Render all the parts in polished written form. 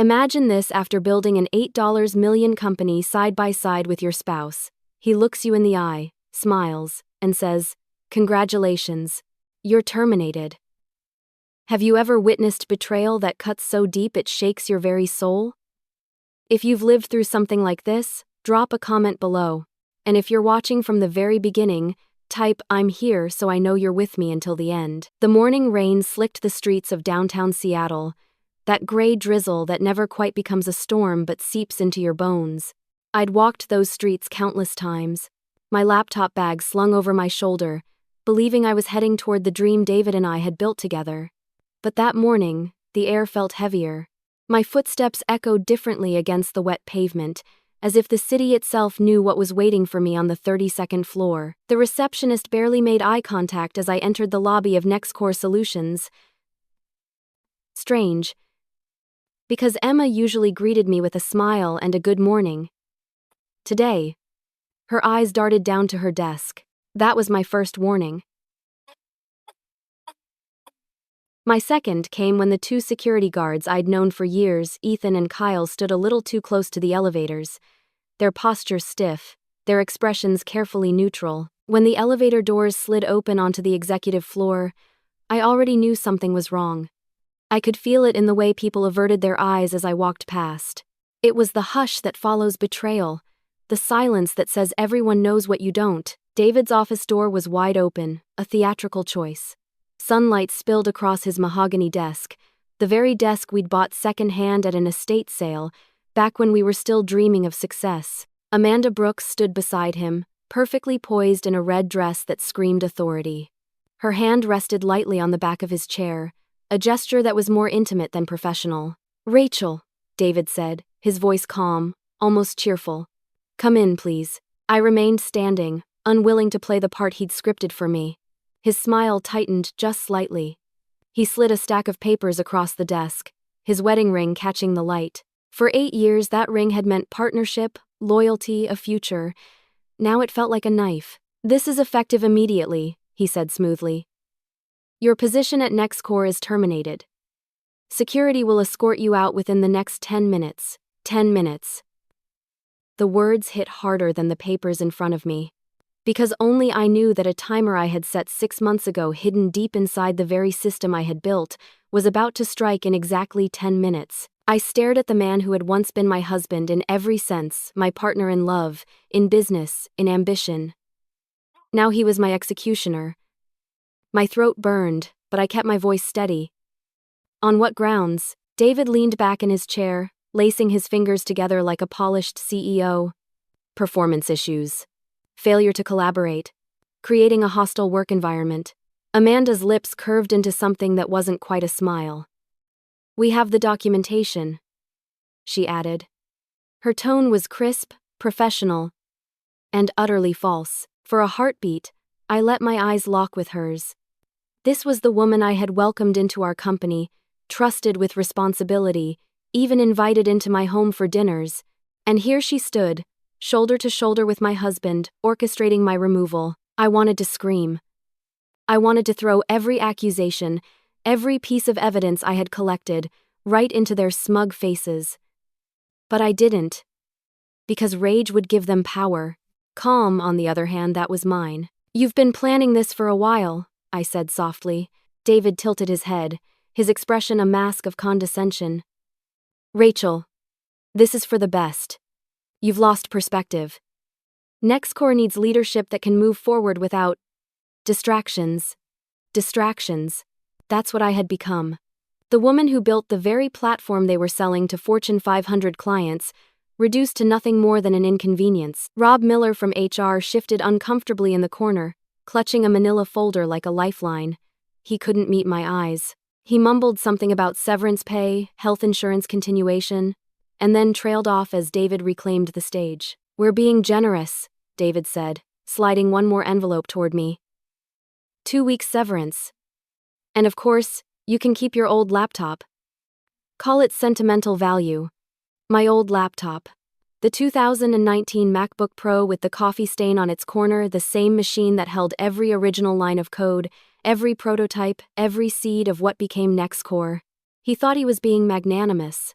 Imagine this after building an $8 million company side by side with your spouse. He looks you in the eye, smiles, and says, "Congratulations. You're terminated." Have you ever witnessed betrayal that cuts so deep it shakes your very soul? If you've lived through something like this, drop a comment below. And if you're watching from the very beginning, type "I'm here so I know you're with me until the end." The morning rain slicked the streets of downtown Seattle, that gray drizzle that never quite becomes a storm but seeps into your bones. I'd walked those streets countless times, my laptop bag slung over my shoulder, believing I was heading toward the dream David and I had built together. But that morning, the air felt heavier. My footsteps echoed differently against the wet pavement, as if the city itself knew what was waiting for me on the 32nd floor. The receptionist barely made eye contact as I entered the lobby of NextCore Solutions. Strange, because Emma usually greeted me with a smile and a good morning. Today, her eyes darted down to her desk. That was my first warning. My second came when the two security guards I'd known for years, Ethan and Kyle, stood a little too close to the elevators, their postures stiff, their expressions carefully neutral. When the elevator doors slid open onto the executive floor, I already knew something was wrong. I could feel it in the way people averted their eyes as I walked past. It was the hush that follows betrayal, the silence that says everyone knows what you don't. David's office door was wide open, a theatrical choice. Sunlight spilled across his mahogany desk, the very desk we'd bought secondhand at an estate sale, back when we were still dreaming of success. Amanda Brooks stood beside him, perfectly poised in a red dress that screamed authority. Her hand rested lightly on the back of his chair, a gesture that was more intimate than professional. "Rachel," David said, his voice calm, almost cheerful. "Come in, please." I remained standing, unwilling to play the part he'd scripted for me. His smile tightened just slightly. He slid a stack of papers across the desk, his wedding ring catching the light. For 8 years that ring had meant partnership, loyalty, a future. Now it felt like a knife. "This is effective immediately," he said smoothly. "Your position at NextCore is terminated. Security will escort you out within the next 10 minutes. 10 minutes. The words hit harder than the papers in front of me. Because only I knew that a timer I had set 6 months ago, hidden deep inside the very system I had built, was about to strike in exactly 10 minutes. I stared at the man who had once been my husband in every sense, my partner in love, in business, in ambition. Now he was my executioner. My throat burned, but I kept my voice steady. "On what grounds?" David leaned back in his chair, lacing his fingers together like a polished CEO. "Performance issues. Failure to collaborate. Creating a hostile work environment." Amanda's lips curved into something that wasn't quite a smile. "We have the documentation," she added. Her tone was crisp, professional, and utterly false. For a heartbeat, I let my eyes lock with hers. This was the woman I had welcomed into our company, trusted with responsibility, even invited into my home for dinners, and here she stood, shoulder to shoulder with my husband, orchestrating my removal. I wanted to scream. I wanted to throw every accusation, every piece of evidence I had collected, right into their smug faces. But I didn't. Because rage would give them power. Calm, on the other hand, that was mine. "You've been planning this for a while," I said softly. David tilted his head, his expression a mask of condescension. "Rachel, this is for the best. You've lost perspective. NextCore needs leadership that can move forward without distractions. Distractions. That's what I had become. The woman who built the very platform they were selling to Fortune 500 clients, reduced to nothing more than an inconvenience. Rob Miller from HR shifted uncomfortably in the corner, clutching a manila folder like a lifeline. He couldn't meet my eyes. He mumbled something about severance pay, health insurance continuation, and then trailed off as David reclaimed the stage. "We're being generous," David said, sliding one more envelope toward me. 2 weeks severance. And of course, you can keep your old laptop. Call it sentimental value. My old laptop. The 2019 MacBook Pro with the coffee stain on its corner, the same machine that held every original line of code, every prototype, every seed of what became NextCore. He thought he was being magnanimous.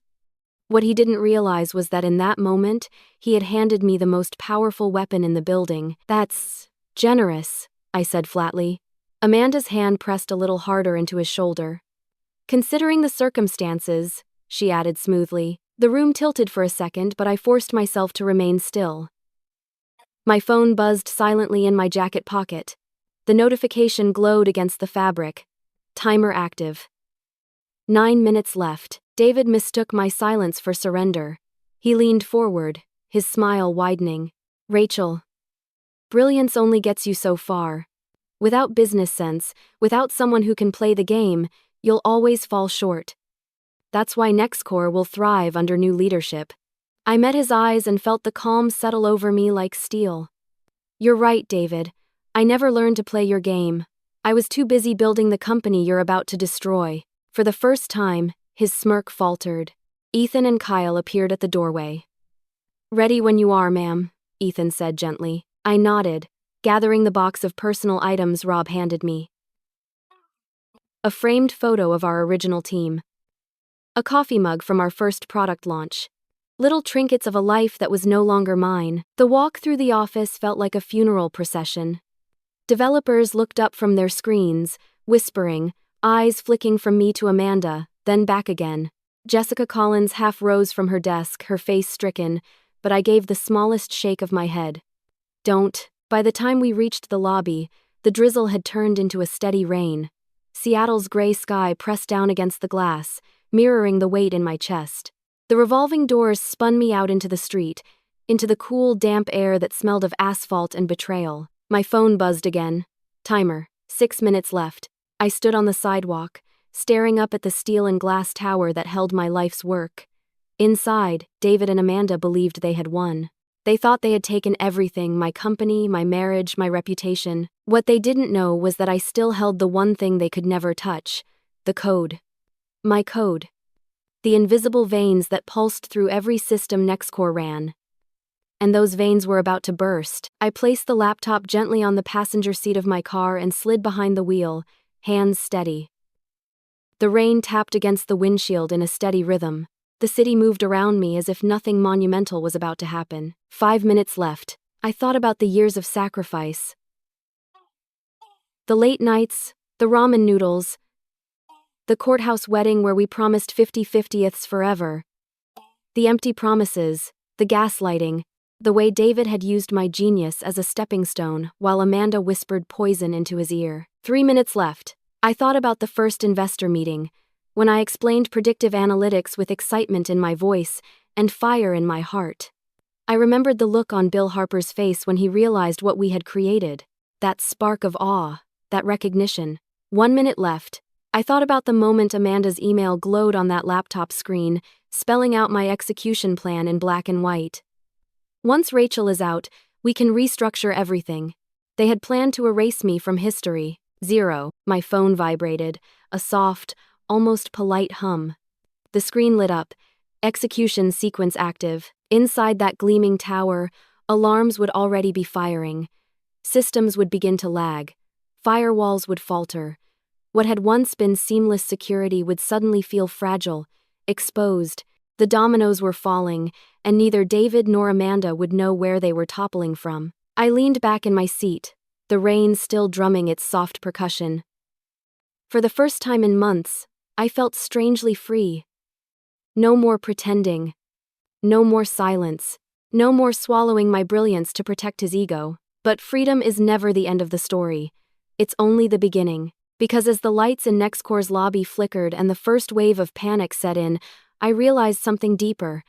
What he didn't realize was that in that moment, he had handed me the most powerful weapon in the building. "That's generous," I said flatly. Amanda's hand pressed a little harder into his shoulder. "Considering the circumstances," she added smoothly. The room tilted for a second, but I forced myself to remain still. My phone buzzed silently in my jacket pocket. The notification glowed against the fabric. Timer active. 9 minutes left. David mistook my silence for surrender. He leaned forward, his smile widening. "Rachel, brilliance only gets you so far. Without business sense, without someone who can play the game, you'll always fall short. That's why NextCore will thrive under new leadership." I met his eyes and felt the calm settle over me like steel. "You're right, David. I never learned to play your game. I was too busy building the company you're about to destroy." For the first time, his smirk faltered. Ethan and Kyle appeared at the doorway. "Ready when you are, ma'am," Ethan said gently. I nodded, gathering the box of personal items Rob handed me. A framed photo of our original team. A coffee mug from our first product launch. Little trinkets of a life that was no longer mine. The walk through the office felt like a funeral procession. Developers looked up from their screens, whispering, eyes flicking from me to Amanda, then back again. Jessica Collins half rose from her desk, her face stricken, but I gave the smallest shake of my head. "Don't." By the time we reached the lobby, the drizzle had turned into a steady rain. Seattle's gray sky pressed down against the glass, mirroring the weight in my chest. The revolving doors spun me out into the street, into the cool, damp air that smelled of asphalt and betrayal. My phone buzzed again. Timer. 6 minutes left. I stood on the sidewalk, staring up at the steel and glass tower that held my life's work. Inside, David and Amanda believed they had won. They thought they had taken everything, my company, my marriage, my reputation. What they didn't know was that I still held the one thing they could never touch, the code. My code. The invisible veins that pulsed through every system NextCore ran. And those veins were about to burst. I placed the laptop gently on the passenger seat of my car and slid behind the wheel, hands steady. The rain tapped against the windshield in a steady rhythm. The city moved around me as if nothing monumental was about to happen. 5 minutes left. I thought about the years of sacrifice. The late nights, the ramen noodles, the courthouse wedding where we promised 50/50ths forever, the empty promises, the gaslighting, the way David had used my genius as a stepping stone while Amanda whispered poison into his ear. 3 minutes left. I thought about the first investor meeting, when I explained predictive analytics with excitement in my voice and fire in my heart. I remembered the look on Bill Harper's face when he realized what we had created. That spark of awe, that recognition. 1 minute left. I thought about the moment Amanda's email glowed on that laptop screen, spelling out my execution plan in black and white. Once Rachel is out, we can restructure everything. They had planned to erase me from history. 0. My phone vibrated, a soft, almost polite hum. The screen lit up, execution sequence active. Inside that gleaming tower, alarms would already be firing. Systems would begin to lag. Firewalls would falter. What had once been seamless security would suddenly feel fragile, exposed. The dominoes were falling, and neither David nor Amanda would know where they were toppling from. I leaned back in my seat, the rain still drumming its soft percussion. For the first time in months, I felt strangely free. No more pretending. No more silence. No more swallowing my brilliance to protect his ego. But freedom is never the end of the story. It's only the beginning. Because as the lights in NextCore's lobby flickered and the first wave of panic set in, I realized something deeper.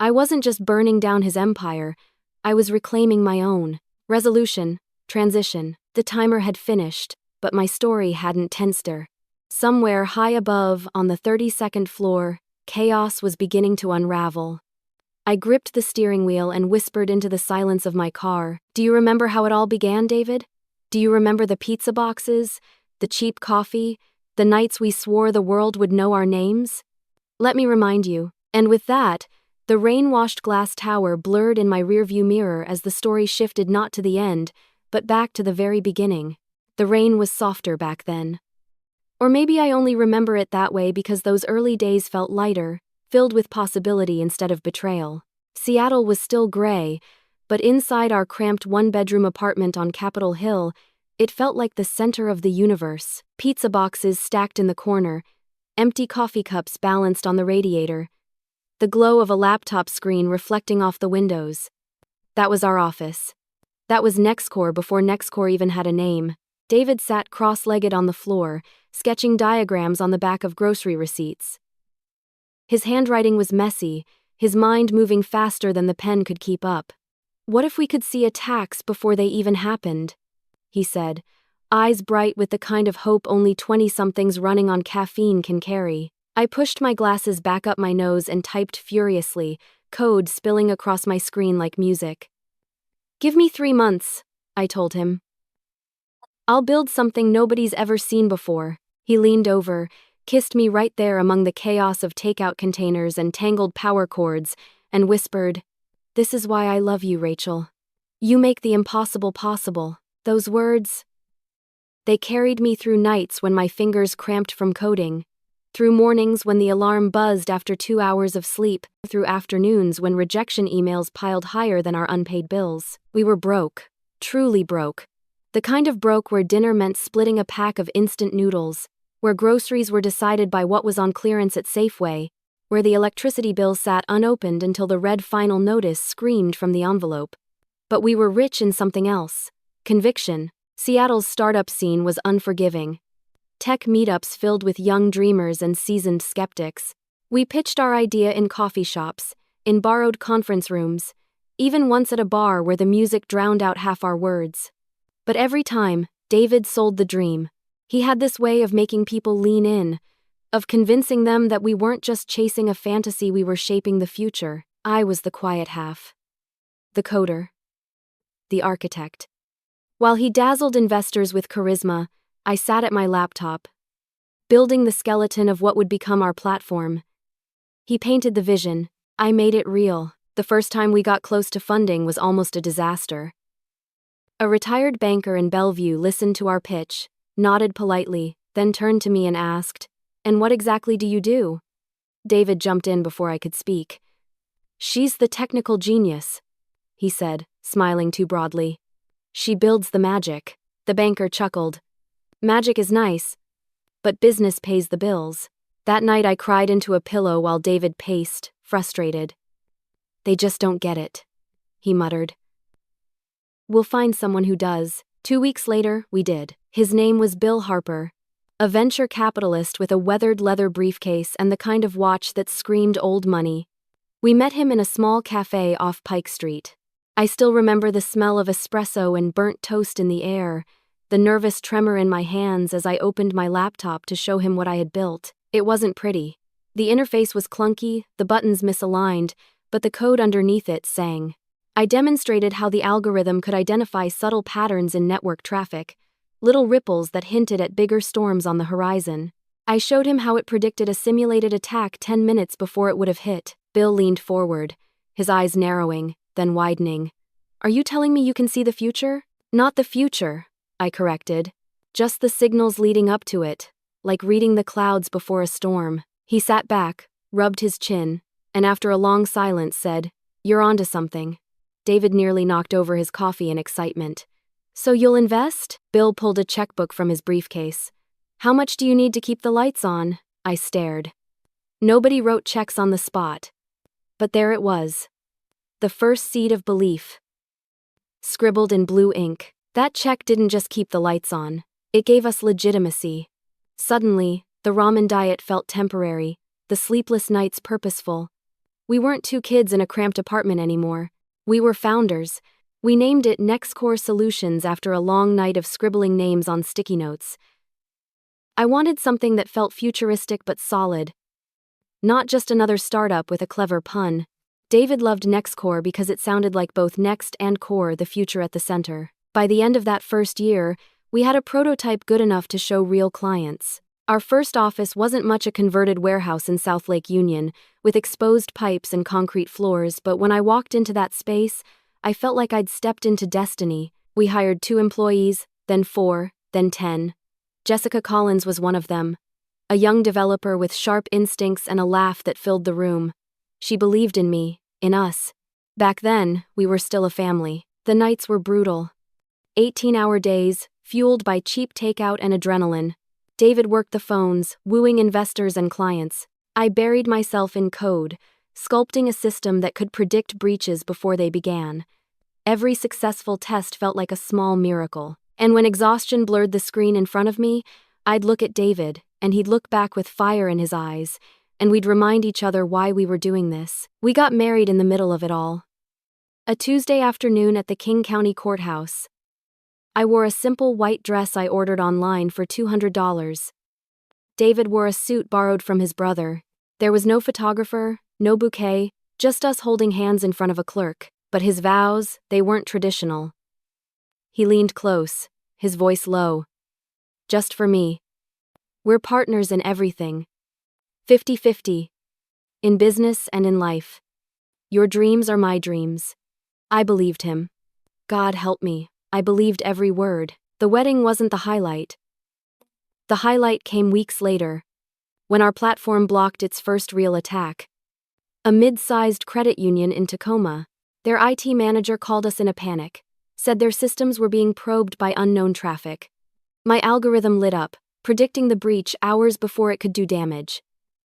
I wasn't just burning down his empire, I was reclaiming my own. Resolution, transition. The timer had finished, but my story hadn't tensed her. Somewhere high above, on the 32nd floor, chaos was beginning to unravel. I gripped the steering wheel and whispered into the silence of my car. "Do you remember how it all began, David? Do you remember the pizza boxes, the cheap coffee, the nights we swore the world would know our names? Let me remind you." And with that, the rain-washed glass tower blurred in my rearview mirror as the story shifted not to the end, but back to the very beginning. The rain was softer back then. Or maybe I only remember it that way because those early days felt lighter, filled with possibility instead of betrayal. Seattle was still gray, but inside our cramped one-bedroom apartment on Capitol Hill, it felt like the center of the universe. Pizza boxes stacked in the corner, empty coffee cups balanced on the radiator, the glow of a laptop screen reflecting off the windows. That was our office. That was NextCore before NextCore even had a name. David sat cross-legged on the floor, sketching diagrams on the back of grocery receipts. His handwriting was messy, his mind moving faster than the pen could keep up. "What if we could see attacks before they even happened?" he said, eyes bright with the kind of hope only 20-somethings running on caffeine can carry. I pushed my glasses back up my nose and typed furiously, code spilling across my screen like music. "Give me 3 months," I told him. "I'll build something nobody's ever seen before." He leaned over, kissed me right there among the chaos of takeout containers and tangled power cords, and whispered, "This is why I love you, Rachel. You make the impossible possible." Those words, they carried me through nights when my fingers cramped from coding, through mornings when the alarm buzzed after 2 hours of sleep, through afternoons when rejection emails piled higher than our unpaid bills. We were broke, truly broke. The kind of broke where dinner meant splitting a pack of instant noodles, where groceries were decided by what was on clearance at Safeway, where the electricity bill sat unopened until the red final notice screamed from the envelope. But we were rich in something else. Conviction. Seattle's startup scene was unforgiving. Tech meetups filled with young dreamers and seasoned skeptics. We pitched our idea in coffee shops, in borrowed conference rooms, even once at a bar where the music drowned out half our words. But every time, David sold the dream. He had this way of making people lean in, of convincing them that we weren't just chasing a fantasy, we were shaping the future. I was the quiet half. The coder. The architect. While he dazzled investors with charisma, I sat at my laptop, building the skeleton of what would become our platform. He painted the vision. I made it real. The first time we got close to funding was almost a disaster. A retired banker in Bellevue listened to our pitch, nodded politely, then turned to me and asked, "And what exactly do you do?" David jumped in before I could speak. "She's the technical genius," he said, smiling too broadly. "She builds the magic." The banker chuckled. "Magic is nice, but business pays the bills." That night I cried into a pillow while David paced, frustrated. "They just don't get it," he muttered. "We'll find someone who does." 2 weeks later, we did. His name was Bill Harper, a venture capitalist with a weathered leather briefcase and the kind of watch that screamed old money. We met him in a small cafe off Pike Street. I still remember the smell of espresso and burnt toast in the air, the nervous tremor in my hands as I opened my laptop to show him what I had built. It wasn't pretty. The interface was clunky, the buttons misaligned, but the code underneath it sang. I demonstrated how the algorithm could identify subtle patterns in network traffic, little ripples that hinted at bigger storms on the horizon. I showed him how it predicted a simulated attack 10 minutes before it would have hit. Bill leaned forward, his eyes narrowing, then widening. "Are you telling me you can see the future?" "Not the future," I corrected. "Just the signals leading up to it, like reading the clouds before a storm." He sat back, rubbed his chin, and after a long silence said, "You're onto something." David nearly knocked over his coffee in excitement. "So you'll invest?" Bill pulled a checkbook from his briefcase. "How much do you need to keep the lights on?" I stared. Nobody wrote checks on the spot. But there it was. The first seed of belief. Scribbled in blue ink. That check didn't just keep the lights on. It gave us legitimacy. Suddenly, the ramen diet felt temporary, the sleepless nights purposeful. We weren't two kids in a cramped apartment anymore. We were founders. We named it NextCore Solutions after a long night of scribbling names on sticky notes. I wanted something that felt futuristic but solid. Not just another startup with a clever pun. David loved NextCore because it sounded like both next and core, the future at the center. By the end of that first year, we had a prototype good enough to show real clients. Our first office wasn't much a converted warehouse in South Lake Union, with exposed pipes and concrete floors, but when I walked into that space, I felt like I'd stepped into destiny. We hired 2 employees, then 4, then 10. Jessica Collins was one of them. A young developer with sharp instincts and a laugh that filled the room. She believed in me, in us. Back then, we were still a family. The nights were brutal. 18-hour days, fueled by cheap takeout and adrenaline. David worked the phones, wooing investors and clients. I buried myself in code, sculpting a system that could predict breaches before they began. Every successful test felt like a small miracle. And when exhaustion blurred the screen in front of me, I'd look at David, and he'd look back with fire in his eyes, and we'd remind each other why we were doing this. We got married in the middle of it all. A Tuesday afternoon at the King County Courthouse. I wore a simple white dress I ordered online for $200. David wore a suit borrowed from his brother. There was no photographer, no bouquet, just us holding hands in front of a clerk. But his vows, they weren't traditional. He leaned close, his voice low. Just for me. We're partners in everything. 50-50. In business and in life. Your dreams are my dreams. I believed him. God help me, I believed every word. The wedding wasn't the highlight. The highlight came weeks later, when our platform blocked its first real attack. A mid-sized credit union in Tacoma. Their IT manager called us in a panic, said their systems were being probed by unknown traffic. My algorithm lit up, predicting the breach hours before it could do damage.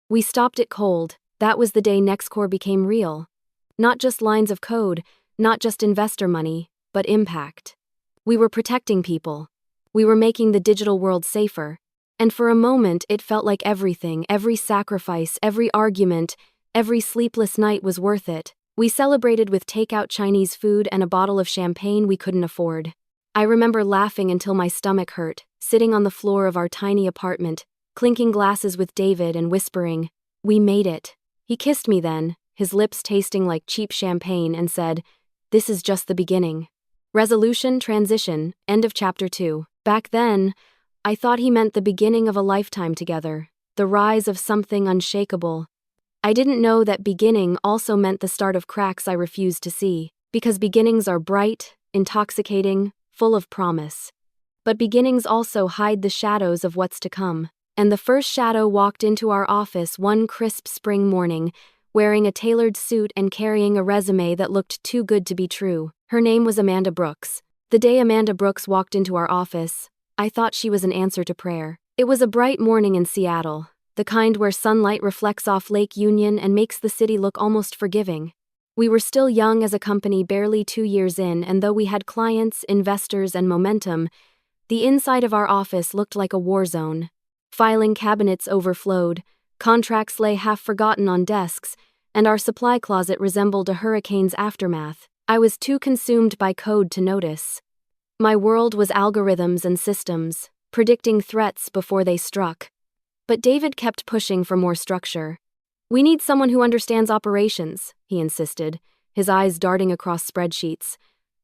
We stopped it cold. That was the day NextCore became real. Not just lines of code, not just investor money, but impact. We were protecting people. We were making the digital world safer. And for a moment it felt like everything, every sacrifice, every argument, every sleepless night was worth it. We celebrated with takeout Chinese food and a bottle of champagne we couldn't afford. I remember laughing until my stomach hurt, sitting on the floor of our tiny apartment, clinking glasses with David and whispering, "We made it." He kissed me then, his lips tasting like cheap champagne, and said, "This is just the beginning." Resolution, transition, end of chapter 2. Back then, I thought he meant the beginning of a lifetime together, the rise of something unshakable. I didn't know that beginning also meant the start of cracks I refused to see, because beginnings are bright, intoxicating, full of promise. But beginnings also hide the shadows of what's to come. And the first shadow walked into our office one crisp spring morning, wearing a tailored suit and carrying a resume that looked too good to be true. Her name was Amanda Brooks. The day Amanda Brooks walked into our office, I thought she was an answer to prayer. It was a bright morning in Seattle, the kind where sunlight reflects off Lake Union and makes the city look almost forgiving. We were still young as a company, barely 2 years in, and though we had clients, investors, and momentum, the inside of our office looked like a war zone. Filing cabinets overflowed, contracts lay half-forgotten on desks, and our supply closet resembled a hurricane's aftermath. I was too consumed by code to notice. My world was algorithms and systems, predicting threats before they struck. But David kept pushing for more structure. "We need someone who understands operations," he insisted, his eyes darting across spreadsheets.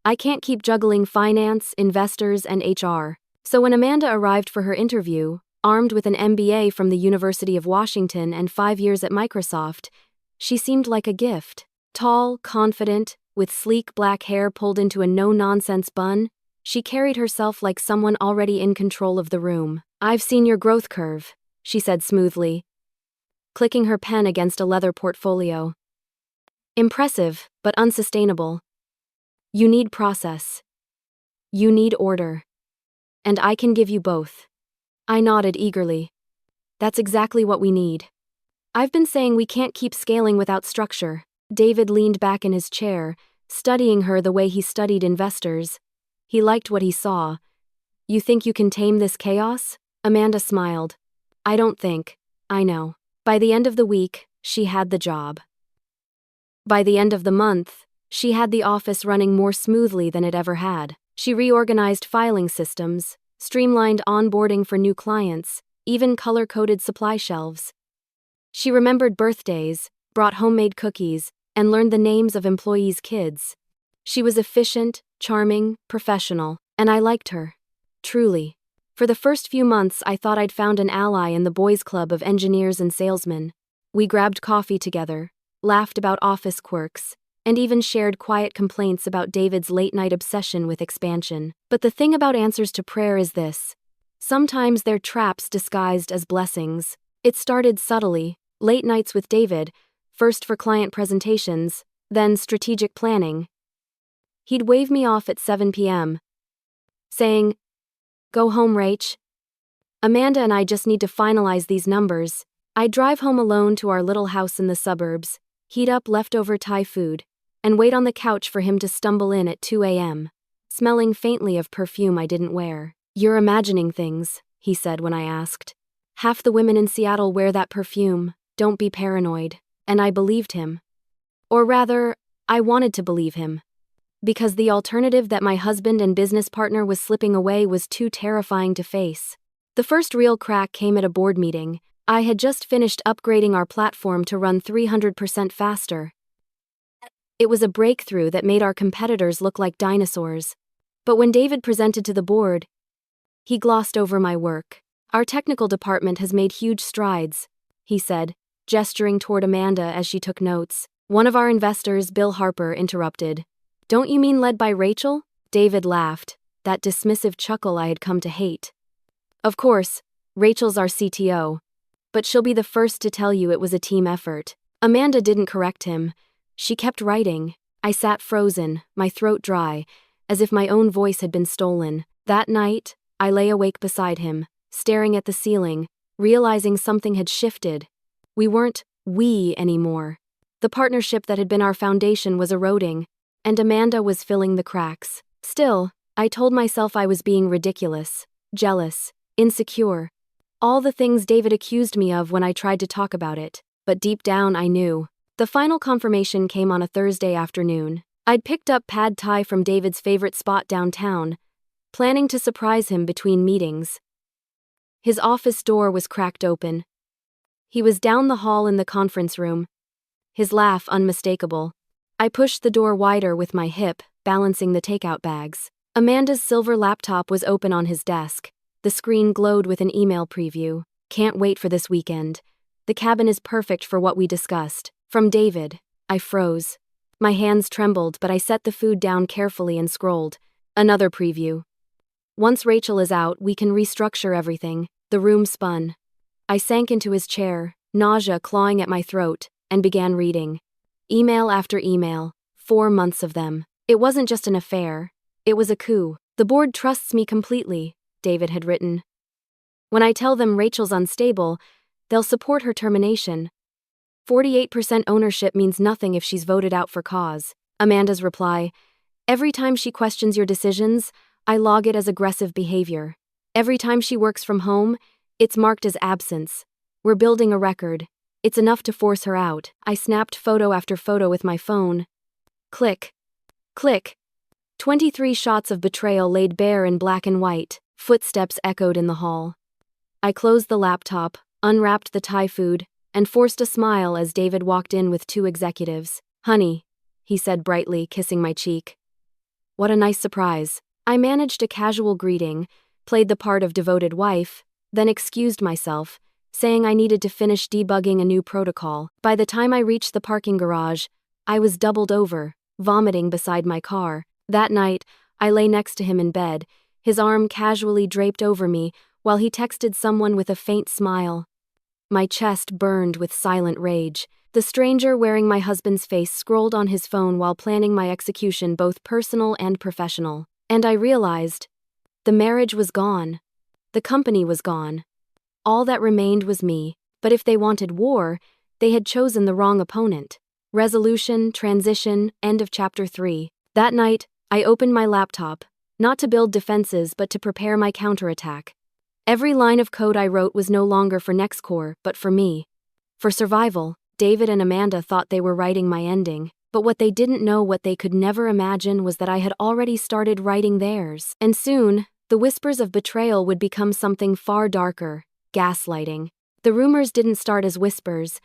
"I can't keep juggling finance, investors, and HR." So when Amanda arrived for her interview, armed with an MBA from the University of Washington and 5 years at Microsoft, she seemed like a gift. Tall, confident, with sleek black hair pulled into a no-nonsense bun, she carried herself like someone already in control of the room. "I've seen your growth curve," she said smoothly, clicking her pen against a leather portfolio. "Impressive, but unsustainable. You need process. You need order. And I can give you both." I nodded eagerly. "That's exactly what we need. I've been saying we can't keep scaling without structure." David leaned back in his chair, studying her the way he studied investors. He liked what he saw. "You think you can tame this chaos?" Amanda smiled. "I don't think. I know." By the end of the week, she had the job. By the end of the month, she had the office running more smoothly than it ever had. She reorganized filing systems, streamlined onboarding for new clients, even color-coded supply shelves. She remembered birthdays, brought homemade cookies, and learned the names of employees' kids. She was efficient, charming, professional, and I liked her. Truly. For the first few months, I thought I'd found an ally in the boys' club of engineers and salesmen. We grabbed coffee together, laughed about office quirks, and even shared quiet complaints about David's late-night obsession with expansion. But the thing about answers to prayer is this: sometimes they're traps disguised as blessings. It started subtly, late nights with David, first for client presentations, then strategic planning. He'd wave me off at 7 p.m., saying, "Go home, Rach. Amanda and I just need to finalize these numbers." I'd drive home alone to our little house in the suburbs, heat up leftover Thai food, and wait on the couch for him to stumble in at 2 a.m., smelling faintly of perfume I didn't wear. "You're imagining things," he said when I asked. "Half the women in Seattle wear that perfume, don't be paranoid." And I believed him. Or rather, I wanted to believe him. Because the alternative that my husband and business partner was slipping away was too terrifying to face. The first real crack came at a board meeting. I had just finished upgrading our platform to run 300% faster. It was a breakthrough that made our competitors look like dinosaurs. But when David presented to the board, he glossed over my work. "Our technical department has made huge strides," he said, gesturing toward Amanda as she took notes. One of our investors, Bill Harper, interrupted. "Don't you mean led by Rachel?" David laughed, that dismissive chuckle I had come to hate. "Of course, Rachel's our CTO. But she'll be the first to tell you it was a team effort." Amanda didn't correct him. She kept writing. I sat frozen, my throat dry, as if my own voice had been stolen. That night, I lay awake beside him, staring at the ceiling, realizing something had shifted. We weren't we anymore. The partnership that had been our foundation was eroding, and Amanda was filling the cracks. Still, I told myself I was being ridiculous, jealous, insecure. All the things David accused me of when I tried to talk about it, but deep down I knew. The final confirmation came on a Thursday afternoon. I'd picked up pad thai from David's favorite spot downtown, planning to surprise him between meetings. His office door was cracked open. He was down the hall in the conference room, his laugh unmistakable. I pushed the door wider with my hip, balancing the takeout bags. Amanda's silver laptop was open on his desk. The screen glowed with an email preview. "Can't wait for this weekend. The cabin is perfect for what we discussed." From David. I froze. My hands trembled, but I set the food down carefully and scrolled. Another preview. "Once Rachel is out, we can restructure everything." The room spun. I sank into his chair, nausea clawing at my throat, and began reading. Email after email, 4 months of them. It wasn't just an affair. It was a coup. "The board trusts me completely," David had written. "When I tell them Rachel's unstable, they'll support her termination. 48% ownership means nothing if she's voted out for cause." Amanda's reply: "Every time she questions your decisions, I log it as aggressive behavior. Every time she works from home, it's marked as absence. We're building a record. It's enough to force her out." I snapped photo after photo with my phone. Click. Click. 23 shots of betrayal laid bare in black and white. Footsteps echoed in the hall. I closed the laptop, unwrapped the Thai food, and forced a smile as David walked in with 2 executives. "Honey," he said brightly, kissing my cheek. "What a nice surprise." I managed a casual greeting, played the part of devoted wife, then excused myself, saying I needed to finish debugging a new protocol. By the time I reached the parking garage, I was doubled over, vomiting beside my car. That night, I lay next to him in bed, his arm casually draped over me, while he texted someone with a faint smile. My chest burned with silent rage. The stranger wearing my husband's face scrolled on his phone while planning my execution, both personal and professional. And I realized, the marriage was gone. The company was gone. All that remained was me. But if they wanted war, they had chosen the wrong opponent. Resolution, transition, end of chapter 3. That night, I opened my laptop, not to build defenses but to prepare my counterattack. Every line of code I wrote was no longer for NextCore, but for me. For survival. David and Amanda thought they were writing my ending, but what they didn't know, what they could never imagine, was that I had already started writing theirs. And soon, the whispers of betrayal would become something far darker: gaslighting. The rumors didn't start as whispers.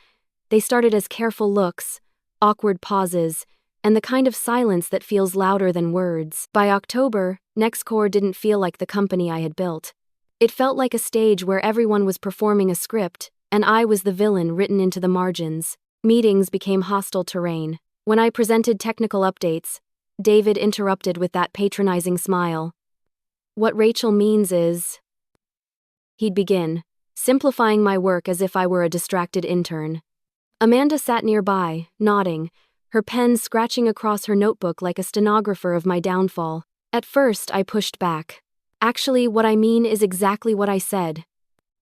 They started as careful looks, awkward pauses, and the kind of silence that feels louder than words. By October, NextCore didn't feel like the company I had built. It felt like a stage where everyone was performing a script, and I was the villain written into the margins. Meetings became hostile terrain. When I presented technical updates, David interrupted with that patronizing smile. "What Rachel means is..." He'd begin, simplifying my work as if I were a distracted intern. Amanda sat nearby, nodding, her pen scratching across her notebook like a stenographer of my downfall. At first, I pushed back. Actually, what I mean is exactly what I said.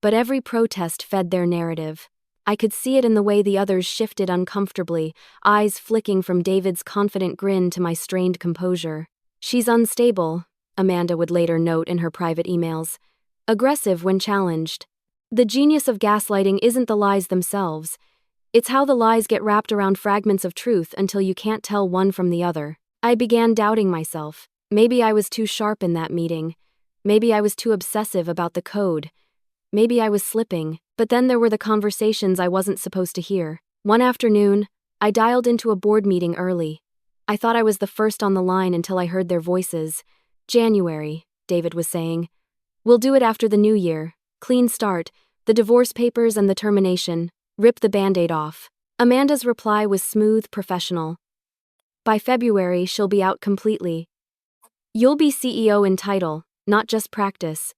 But every protest fed their narrative. I could see it in the way the others shifted uncomfortably, eyes flicking from David's confident grin to my strained composure. She's unstable, Amanda would later note in her private emails. Aggressive when challenged. The genius of gaslighting isn't the lies themselves. It's how the lies get wrapped around fragments of truth until you can't tell one from the other. I began doubting myself. Maybe I was too sharp in that meeting. Maybe I was too obsessive about the code. Maybe I was slipping, but then there were the conversations I wasn't supposed to hear. One afternoon, I dialed into a board meeting early. I thought I was the first on the line until I heard their voices. January, David was saying. We'll do it after the new year. Clean start. The divorce papers and the termination. Rip the Band-Aid off. Amanda's reply was smooth, professional. By February, she'll be out completely. You'll be CEO in title, not just practice.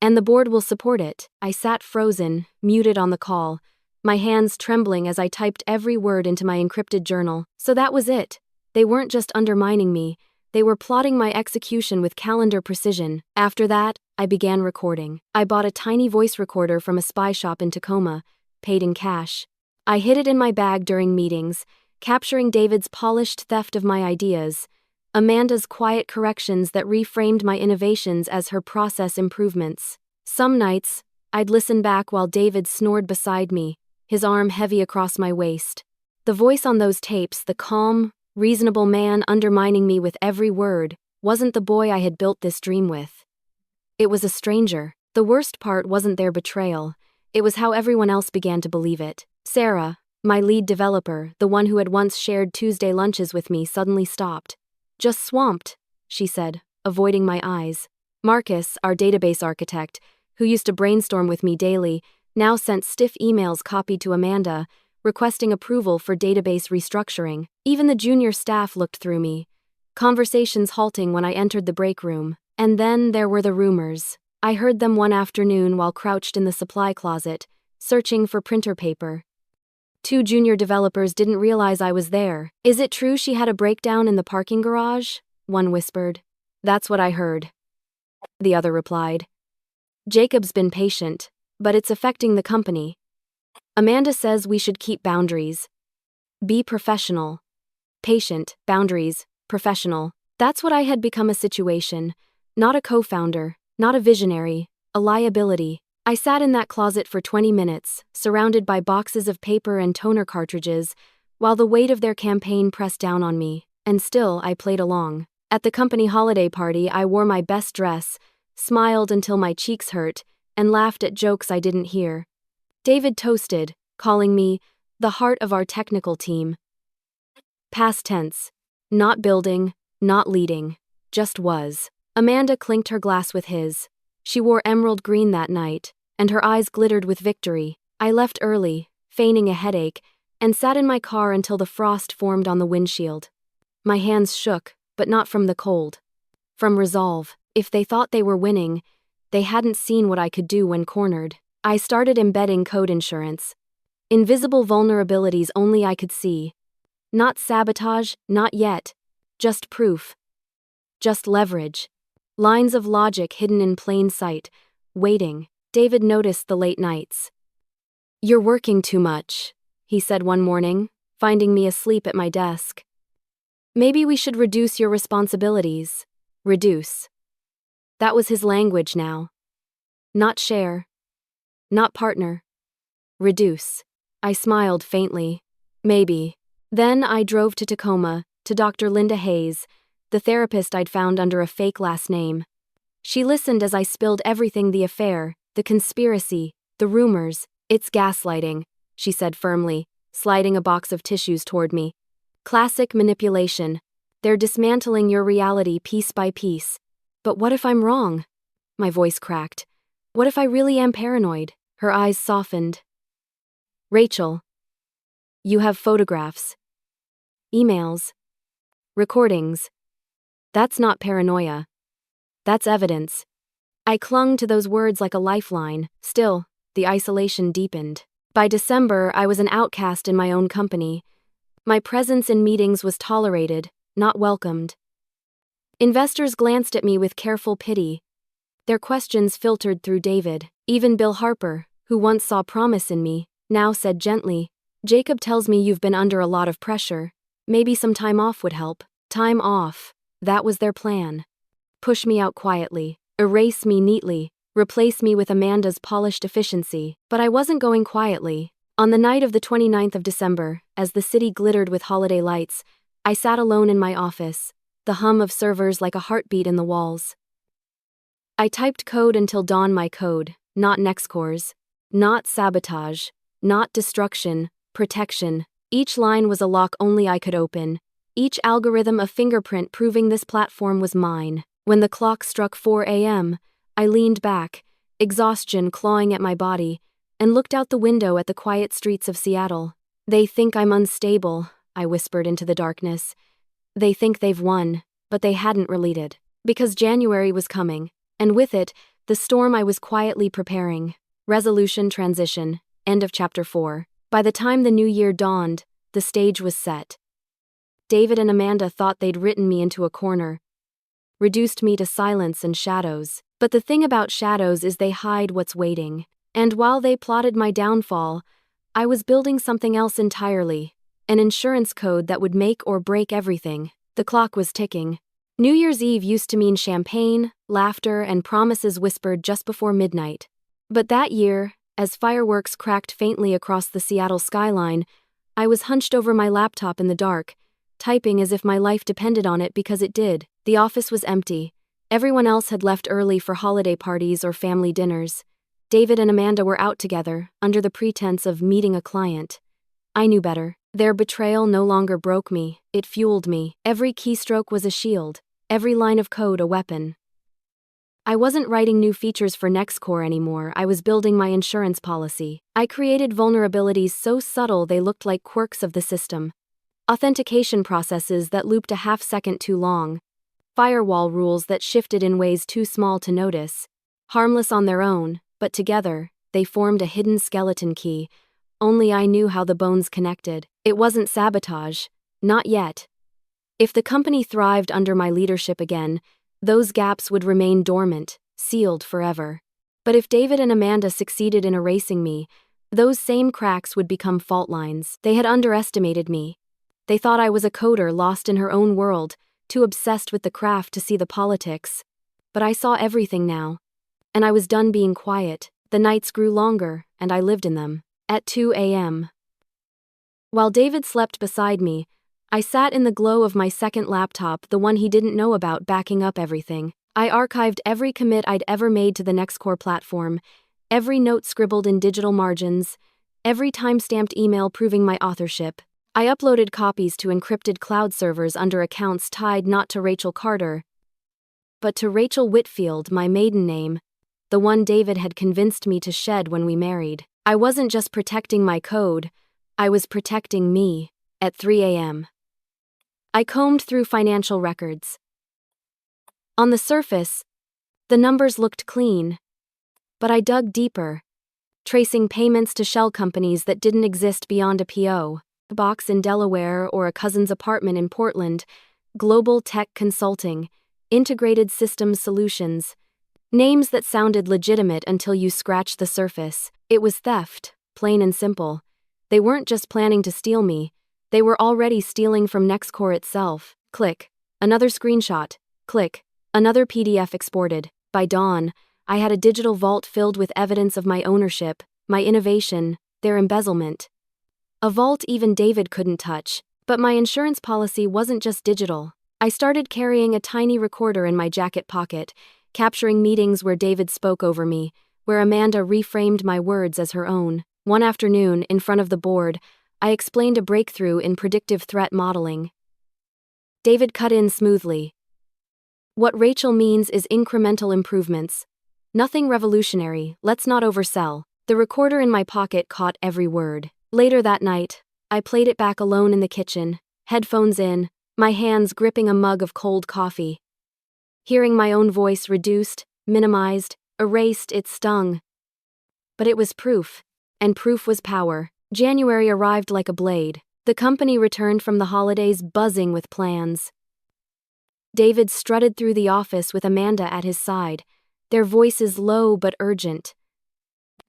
And the board will support it. I sat frozen, muted on the call, my hands trembling as I typed every word into my encrypted journal. So that was it. They weren't just undermining me, they were plotting my execution with calendar precision. After that, I began recording. I bought a tiny voice recorder from a spy shop in Tacoma, paid in cash. I hid it in my bag during meetings, capturing David's polished theft of my ideas, Amanda's quiet corrections that reframed my innovations as her process improvements. Some nights, I'd listen back while David snored beside me, his arm heavy across my waist. The voice on those tapes, the calm, reasonable man undermining me with every word, wasn't the boy I had built this dream with. It was a stranger. The worst part wasn't their betrayal. It was how everyone else began to believe it. Sarah, my lead developer, the one who had once shared Tuesday lunches with me, suddenly stopped. Just swamped, she said, avoiding my eyes. Marcus, our database architect, who used to brainstorm with me daily, now sent stiff emails copied to Amanda, requesting approval for database restructuring. Even the junior staff looked through me, conversations halting when I entered the break room. And then there were the rumors. I heard them one afternoon while crouched in the supply closet, searching for printer paper. 2 junior developers didn't realize I was there. Is it true she had a breakdown in the parking garage? One whispered. That's what I heard. The other replied. Jacob's been patient, but it's affecting the company. Amanda says we should keep boundaries. Be professional. Patient, boundaries, professional. That's what I had become, a situation. Not a co-founder, not a visionary, a liability. I sat in that closet for 20 minutes, surrounded by boxes of paper and toner cartridges, while the weight of their campaign pressed down on me, and still I played along. At the company holiday party, I wore my best dress, smiled until my cheeks hurt, and laughed at jokes I didn't hear. David toasted, calling me the heart of our technical team. Past tense. Not building, not leading, just was. Amanda clinked her glass with his. She wore emerald green that night, and her eyes glittered with victory. I left early, feigning a headache, and sat in my car until the frost formed on the windshield. My hands shook, but not from the cold. From resolve. If they thought they were winning, they hadn't seen what I could do when cornered. I started embedding code insurance. Invisible vulnerabilities only I could see. Not sabotage, not yet. Just proof. Just leverage. Lines of logic hidden in plain sight, waiting. David noticed the late nights. You're working too much, he said one morning, finding me asleep at my desk. Maybe we should reduce your responsibilities. Reduce. That was his language now. Not share. Not partner. Reduce. I smiled faintly. Maybe. Then I drove to Tacoma, to Dr. Linda Hayes, the therapist I'd found under a fake last name. She listened as I spilled everything: the affair, the conspiracy, the rumors. It's gaslighting, she said firmly, sliding a box of tissues toward me. Classic manipulation. They're dismantling your reality piece by piece. But what if I'm wrong? My voice cracked. What if I really am paranoid? Her eyes softened. Rachel. You have photographs. Emails. Recordings. That's not paranoia. That's evidence. I clung to those words like a lifeline. Still, the isolation deepened. By December, I was an outcast in my own company. My presence in meetings was tolerated, not welcomed. Investors glanced at me with careful pity. Their questions filtered through David. Even Bill Harper, who once saw promise in me, now said gently, "Jacob tells me you've been under a lot of pressure. Maybe some time off would help." Time off. That was their plan. Push me out quietly, erase me neatly, replace me with Amanda's polished efficiency. But I wasn't going quietly. On the night of the 29th of December, as the city glittered with holiday lights, I sat alone in my office, the hum of servers like a heartbeat in the walls. I typed code until dawn, my code, not Nextcore's, not sabotage, not destruction, protection. Each line was a lock only I could open, each algorithm a fingerprint proving this platform was mine. When the clock struck 4 a.m., I leaned back, exhaustion clawing at my body, and looked out the window at the quiet streets of Seattle. "They think I'm unstable," I whispered into the darkness. "They think they've won, but they hadn't related." Because January was coming, and with it, the storm I was quietly preparing. Resolution transition, end of chapter 4. By the time the new year dawned, the stage was set. David and Amanda thought they'd written me into a corner, reduced me to silence and shadows. But the thing about shadows is they hide what's waiting. And while they plotted my downfall, I was building something else entirely, an insurance code that would make or break everything. The clock was ticking. New Year's Eve used to mean champagne, laughter, and promises whispered just before midnight. But that year, as fireworks cracked faintly across the Seattle skyline, I was hunched over my laptop in the dark, typing as if my life depended on it because it did. The office was empty. Everyone else had left early for holiday parties or family dinners. David and Amanda were out together, under the pretense of meeting a client. I knew better. Their betrayal no longer broke me, it fueled me. Every keystroke was a shield, every line of code a weapon. I wasn't writing new features for Nextcore anymore, I was building my insurance policy. I created vulnerabilities so subtle they looked like quirks of the system. Authentication processes that looped a half-second too long. Firewall rules that shifted in ways too small to notice. Harmless on their own, but together, they formed a hidden skeleton key. Only I knew how the bones connected. It wasn't sabotage. Not yet. If the company thrived under my leadership again, those gaps would remain dormant, sealed forever. But if David and Amanda succeeded in erasing me, those same cracks would become fault lines. They had underestimated me. They thought I was a coder lost in her own world, too obsessed with the craft to see the politics. But I saw everything now. And I was done being quiet. The nights grew longer, and I lived in them. At 2 a.m. While David slept beside me, I sat in the glow of my second laptop, the one he didn't know about, backing up everything. I archived every commit I'd ever made to the Nextcore platform, every note scribbled in digital margins, every time-stamped email proving my authorship. I uploaded copies to encrypted cloud servers under accounts tied not to Rachel Carter, but to Rachel Whitfield, my maiden name, the one David had convinced me to shed when we married. I wasn't just protecting my code, I was protecting me. At 3 a.m. I combed through financial records. On the surface, the numbers looked clean, but I dug deeper, tracing payments to shell companies that didn't exist beyond a PO. Box in Delaware or a cousin's apartment in Portland, Global Tech Consulting, Integrated Systems Solutions. Names that sounded legitimate until you scratched the surface. It was theft, plain and simple. They weren't just planning to steal me, they were already stealing from Nextcore itself. Click. Another screenshot. Click. Another PDF exported. By dawn, I had a digital vault filled with evidence of my ownership, my innovation, their embezzlement. A vault even David couldn't touch. But my insurance policy wasn't just digital. I started carrying a tiny recorder in my jacket pocket, capturing meetings where David spoke over me, where Amanda reframed my words as her own. One afternoon, in front of the board, I explained a breakthrough in predictive threat modeling. David cut in smoothly. What Rachel means is incremental improvements. Nothing revolutionary, let's not oversell. The recorder in my pocket caught every word. Later that night, I played it back alone in the kitchen, headphones in, my hands gripping a mug of cold coffee. Hearing my own voice reduced, minimized, erased, it stung. But it was proof. And proof was power. January arrived like a blade. The company returned from the holidays buzzing with plans. David strutted through the office with Amanda at his side, their voices low but urgent.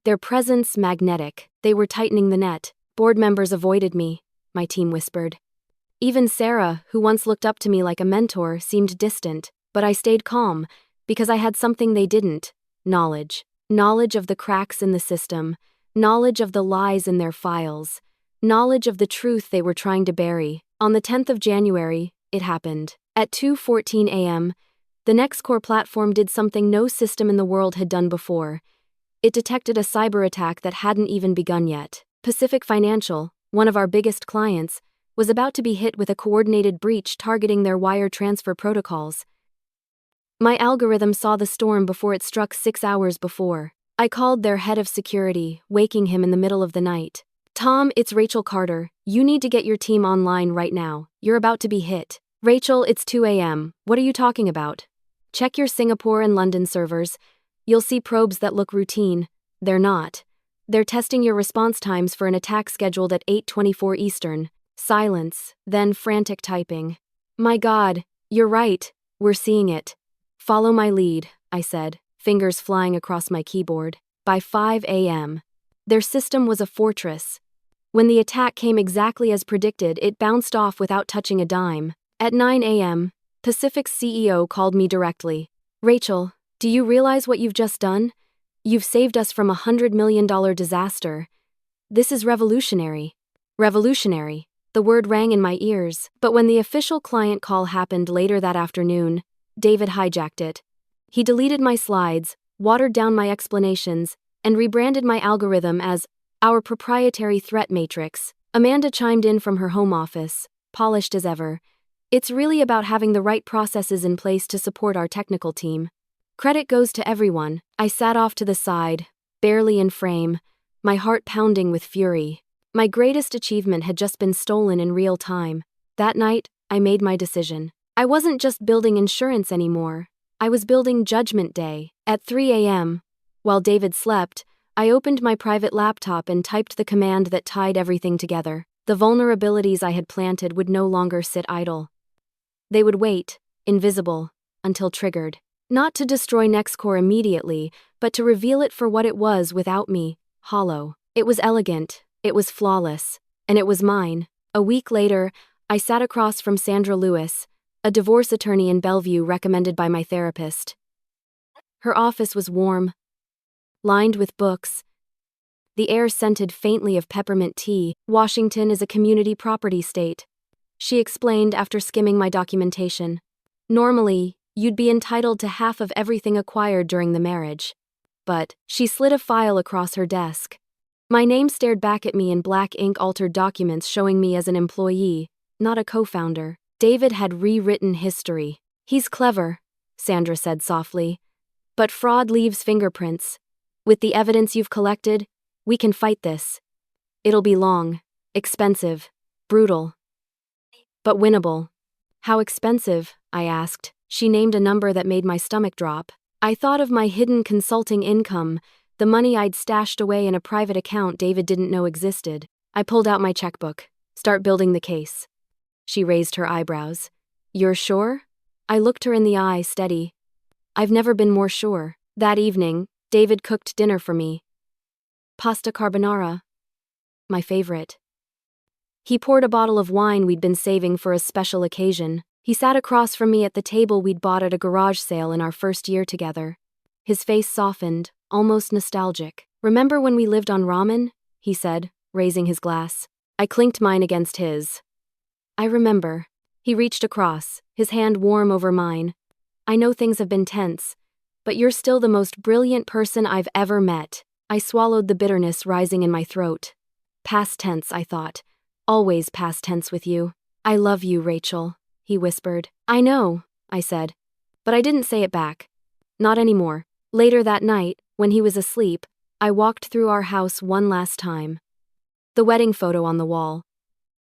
Their presence magnetic. They were tightening the net. Board members avoided me, my team whispered. Even Sarah, who once looked up to me like a mentor, seemed distant, but I stayed calm, because I had something they didn't: knowledge. Knowledge of the cracks in the system, knowledge of the lies in their files, knowledge of the truth they were trying to bury. On the 10th of January, it happened. At 2:14 a.m., the Next Core platform did something no system in the world had done before. It detected a cyber attack that hadn't even begun yet. Pacific Financial, one of our biggest clients, was about to be hit with a coordinated breach targeting their wire transfer protocols. My algorithm saw the storm before it struck 6 hours before. I called their head of security, waking him in the middle of the night. "Tom, it's Rachel Carter. You need to get your team online right now. You're about to be hit." "Rachel, it's 2 a.m. What are you talking about?" "Check your Singapore and London servers. You'll see probes that look routine. They're not. They're testing your response times for an attack scheduled at 8:24 Eastern. Silence, then frantic typing. "My God, you're right. We're seeing it." "Follow my lead," I said, fingers flying across my keyboard. By 5 a.m., their system was a fortress. When the attack came exactly as predicted, it bounced off without touching a dime. At 9 a.m., Pacific's CEO called me directly. "Rachel, do you realize what you've just done? You've saved us from a $100 million disaster. This is revolutionary." Revolutionary. The word rang in my ears, but when the official client call happened later that afternoon, David hijacked it. He deleted my slides, watered down my explanations, and rebranded my algorithm as our proprietary threat matrix. Amanda chimed in from her home office, polished as ever. "It's really about having the right processes in place to support our technical team. Credit goes to everyone." I sat off to the side, barely in frame, my heart pounding with fury. My greatest achievement had just been stolen in real time. That night, I made my decision. I wasn't just building insurance anymore. I was building Judgment Day. At 3 a.m., while David slept, I opened my private laptop and typed the command that tied everything together. The vulnerabilities I had planted would no longer sit idle. They would wait, invisible, until triggered. Not to destroy NextCore immediately, but to reveal it for what it was without me, hollow. It was elegant, it was flawless, and it was mine. A week later, I sat across from Sandra Lewis, a divorce attorney in Bellevue recommended by my therapist. Her office was warm, lined with books. The air scented faintly of peppermint tea. "Washington is a community property state," she explained after skimming my documentation. "Normally, you'd be entitled to half of everything acquired during the marriage." But she slid a file across her desk. My name stared back at me in black ink-altered documents showing me as an employee, not a co-founder. David had rewritten history. "He's clever," Sandra said softly. "But fraud leaves fingerprints. With the evidence you've collected, we can fight this. It'll be long, expensive, brutal, but winnable." "How expensive?" I asked. She named a number that made my stomach drop. I thought of my hidden consulting income, the money I'd stashed away in a private account David didn't know existed. I pulled out my checkbook. "Start building the case." She raised her eyebrows. "You're sure?" I looked her in the eye, steady. "I've never been more sure." That evening, David cooked dinner for me. Pasta carbonara. My favorite. He poured a bottle of wine we'd been saving for a special occasion. He sat across from me at the table we'd bought at a garage sale in our first year together. His face softened, almost nostalgic. "Remember when we lived on ramen?" he said, raising his glass. I clinked mine against his. "I remember." He reached across, his hand warm over mine. "I know things have been tense, but you're still the most brilliant person I've ever met." I swallowed the bitterness rising in my throat. Past tense, I thought. Always past tense with you. "I love you, Rachel," he whispered. "I know," I said. But I didn't say it back. Not anymore. Later that night, when he was asleep, I walked through our house one last time. The wedding photo on the wall.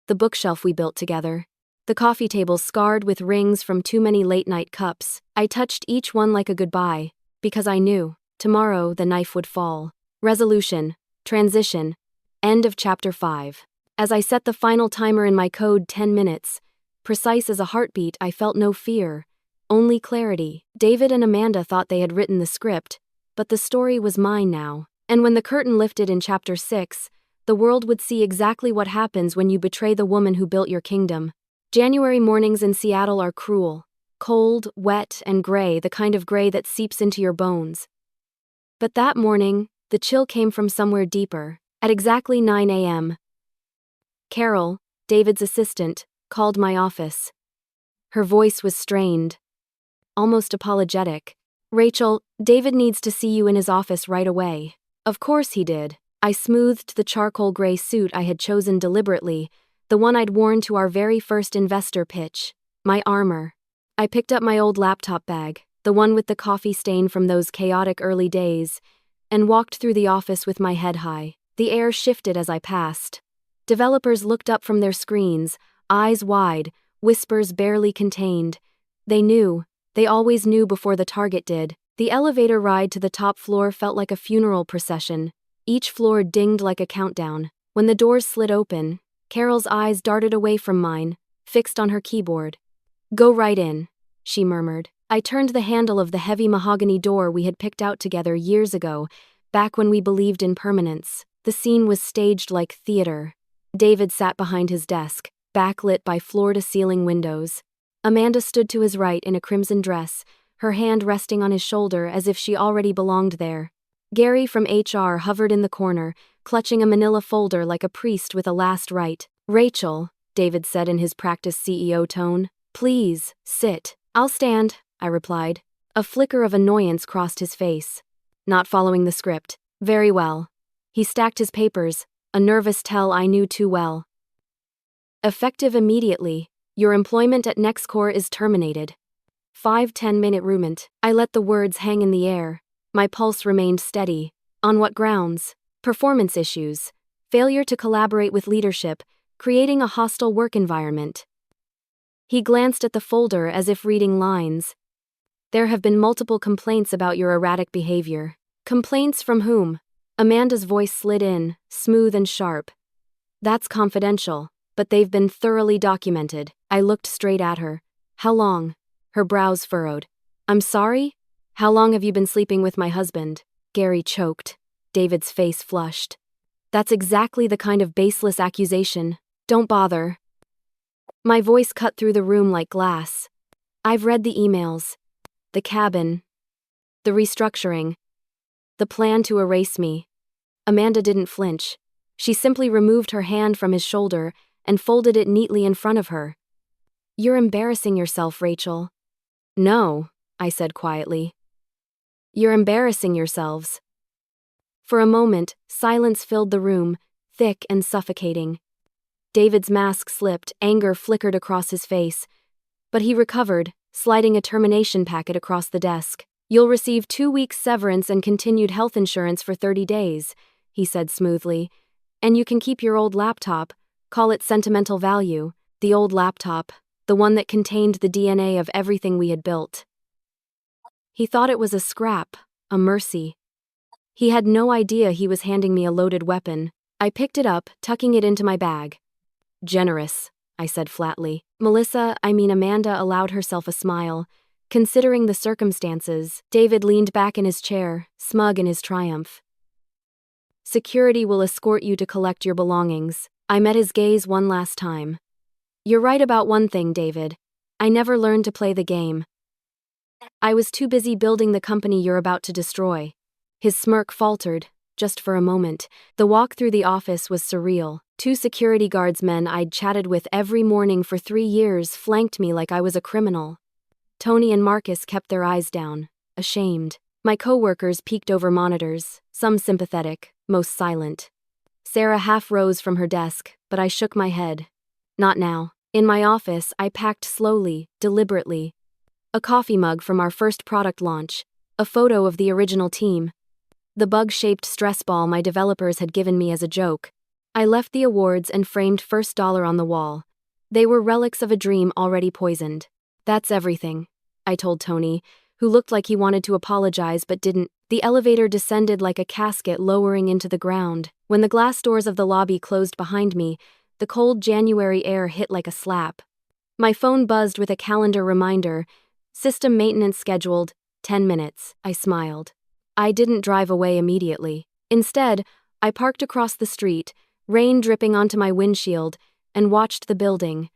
The bookshelf we built together. The coffee table scarred with rings from too many late-night cups. I touched each one like a goodbye, because I knew, tomorrow the knife would fall. Resolution. Transition. End of Chapter 5. As I set the final timer in my code 10 minutes, precise as a heartbeat, I felt no fear, only clarity. David and Amanda thought they had written the script, but the story was mine now. And when the curtain lifted in Chapter 6, the world would see exactly what happens when you betray the woman who built your kingdom. January mornings in Seattle are cruel. Cold, wet, and gray, the kind of gray that seeps into your bones. But that morning, the chill came from somewhere deeper. At exactly 9 a.m., Carol, David's assistant, called my office. Her voice was strained, almost apologetic. "Rachel, David needs to see you in his office right away." Of course he did. I smoothed the charcoal gray suit I had chosen deliberately, the one I'd worn to our very first investor pitch. My armor. I picked up my old laptop bag, the one with the coffee stain from those chaotic early days, and walked through the office with my head high. The air shifted as I passed. Developers looked up from their screens, eyes wide, whispers barely contained. They knew. They always knew before the target did. The elevator ride to the top floor felt like a funeral procession. Each floor dinged like a countdown. When the doors slid open, Carol's eyes darted away from mine, fixed on her keyboard. "Go right in," she murmured. I turned the handle of the heavy mahogany door we had picked out together years ago, back when we believed in permanence. The scene was staged like theater. David sat behind his desk, backlit by floor-to-ceiling windows. Amanda stood to his right in a crimson dress, her hand resting on his shoulder as if she already belonged there. Gary from HR hovered in the corner, clutching a manila folder like a priest with a last rite. "Rachel," David said in his practiced CEO tone, "please, sit." "I'll stand," I replied. A flicker of annoyance crossed his face. "Not following the script. Very well." He stacked his papers, a nervous tell I knew too well. "Effective immediately. Your employment at NextCore is terminated." 5-10-minute remand. I let the words hang in the air. My pulse remained steady. On what grounds? Performance issues. Failure to collaborate with leadership, creating a hostile work environment. He glanced at the folder as if reading lines. "There have been multiple complaints about your erratic behavior." "Complaints from whom?" Amanda's voice slid in, smooth and sharp. "That's confidential, but they've been thoroughly documented." I looked straight at her. "How long?" Her brows furrowed. "I'm sorry? How long have you been sleeping with my husband?" Gary choked. David's face flushed. "That's exactly the kind of baseless accusation. Don't bother." My voice cut through the room like glass. "I've read the emails. The cabin. The restructuring. The plan to erase me." Amanda didn't flinch. She simply removed her hand from his shoulder and folded it neatly in front of her. "You're embarrassing yourself, Rachel." "No," I said quietly. "You're embarrassing yourselves." For a moment, silence filled the room, thick and suffocating. David's mask slipped, anger flickered across his face. But he recovered, sliding a termination packet across the desk. "You'll receive 2 weeks severance and continued health insurance for 30 days, he said smoothly. "And you can keep your old laptop, call it sentimental value, the old laptop, the one that contained the DNA of everything we had built." He thought it was a scrap, a mercy. He had no idea he was handing me a loaded weapon. I picked it up, tucking it into my bag. "Generous," I said flatly. Amanda allowed herself a smile. Considering the circumstances, David leaned back in his chair, smug in his triumph. "Security will escort you to collect your belongings." I met his gaze one last time. "You're right about one thing, David. I never learned to play the game. I was too busy building the company you're about to destroy." His smirk faltered, just for a moment. The walk through the office was surreal. 2 security guardsmen I'd chatted with every morning for 3 years flanked me like I was a criminal. Tony and Marcus kept their eyes down, ashamed. My coworkers peeked over monitors, some sympathetic, most silent. Sarah half rose from her desk, but I shook my head. Not now. In my office, I packed slowly, deliberately. A coffee mug from our first product launch, a photo of the original team, the bug-shaped stress ball my developers had given me as a joke. I left the awards and framed first dollar on the wall. They were relics of a dream already poisoned. "That's everything," I told Tony, who looked like he wanted to apologize but didn't. The elevator descended like a casket lowering into the ground. When the glass doors of the lobby closed behind me, the cold January air hit like a slap. My phone buzzed with a calendar reminder. System maintenance scheduled, 10 minutes. I smiled. I didn't drive away immediately. Instead, I parked across the street, rain dripping onto my windshield, and watched the building.